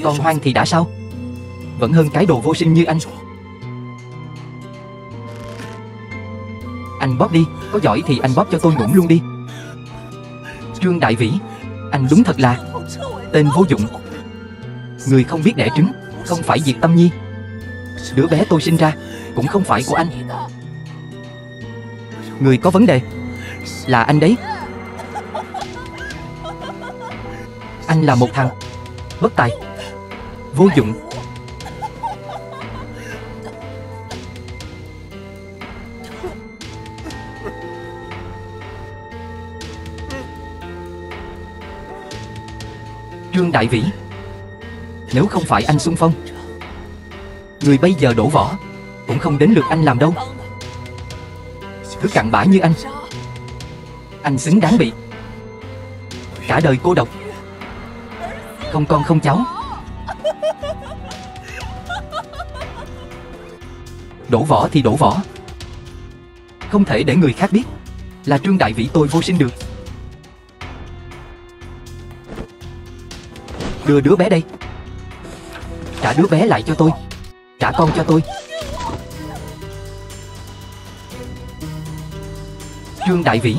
Con hoang thì đã sao? Vẫn hơn cái đồ vô sinh như anh. Anh bóp đi, có giỏi thì anh bóp cho tôi ngủm luôn đi. Trương Đại Vĩ, anh đúng thật là tên vô dụng. Người không biết đẻ trứng, không phải Diệp Tâm Nhi. Đứa bé tôi sinh ra cũng không phải của anh. Người có vấn đề là anh đấy. Anh là một thằng bất tài, vô dụng. Trương Đại Vĩ, nếu không phải anh xung phong, người bây giờ đổ vỏ cũng không đến lượt anh làm đâu. Thứ cặn bã như anh xứng đáng bị cả đời cô độc, không con không cháu. Đổ vỏ thì đổ vỏ, không thể để người khác biết là Trương Đại Vĩ tôi vô sinh được. Đưa đứa bé đây. Trả đứa bé lại cho tôi. Trả con cho tôi. Trương Đại Vĩ.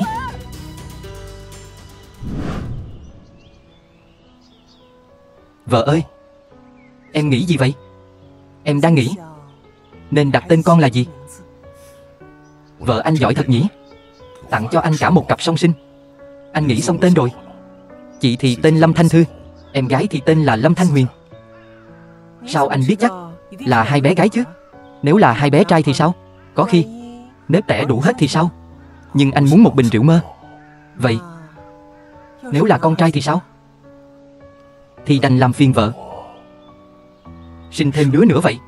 Vợ ơi, em nghĩ gì vậy? Em đang nghĩ nên đặt tên con là gì? Vợ anh giỏi thật nhỉ. Tặng cho anh cả một cặp song sinh. Anh nghĩ xong tên rồi. Chị thì tên Lâm Thanh Thư, em gái thì tên là Lâm Thanh Huyền. Sao anh biết chắc là hai bé gái chứ? Nếu là hai bé trai thì sao? Có khi nếp tẻ đủ hết thì sao? Nhưng anh muốn một bình rượu mơ. Vậy nếu là con trai thì sao? Thì đành làm phiền vợ sinh thêm đứa nữa vậy.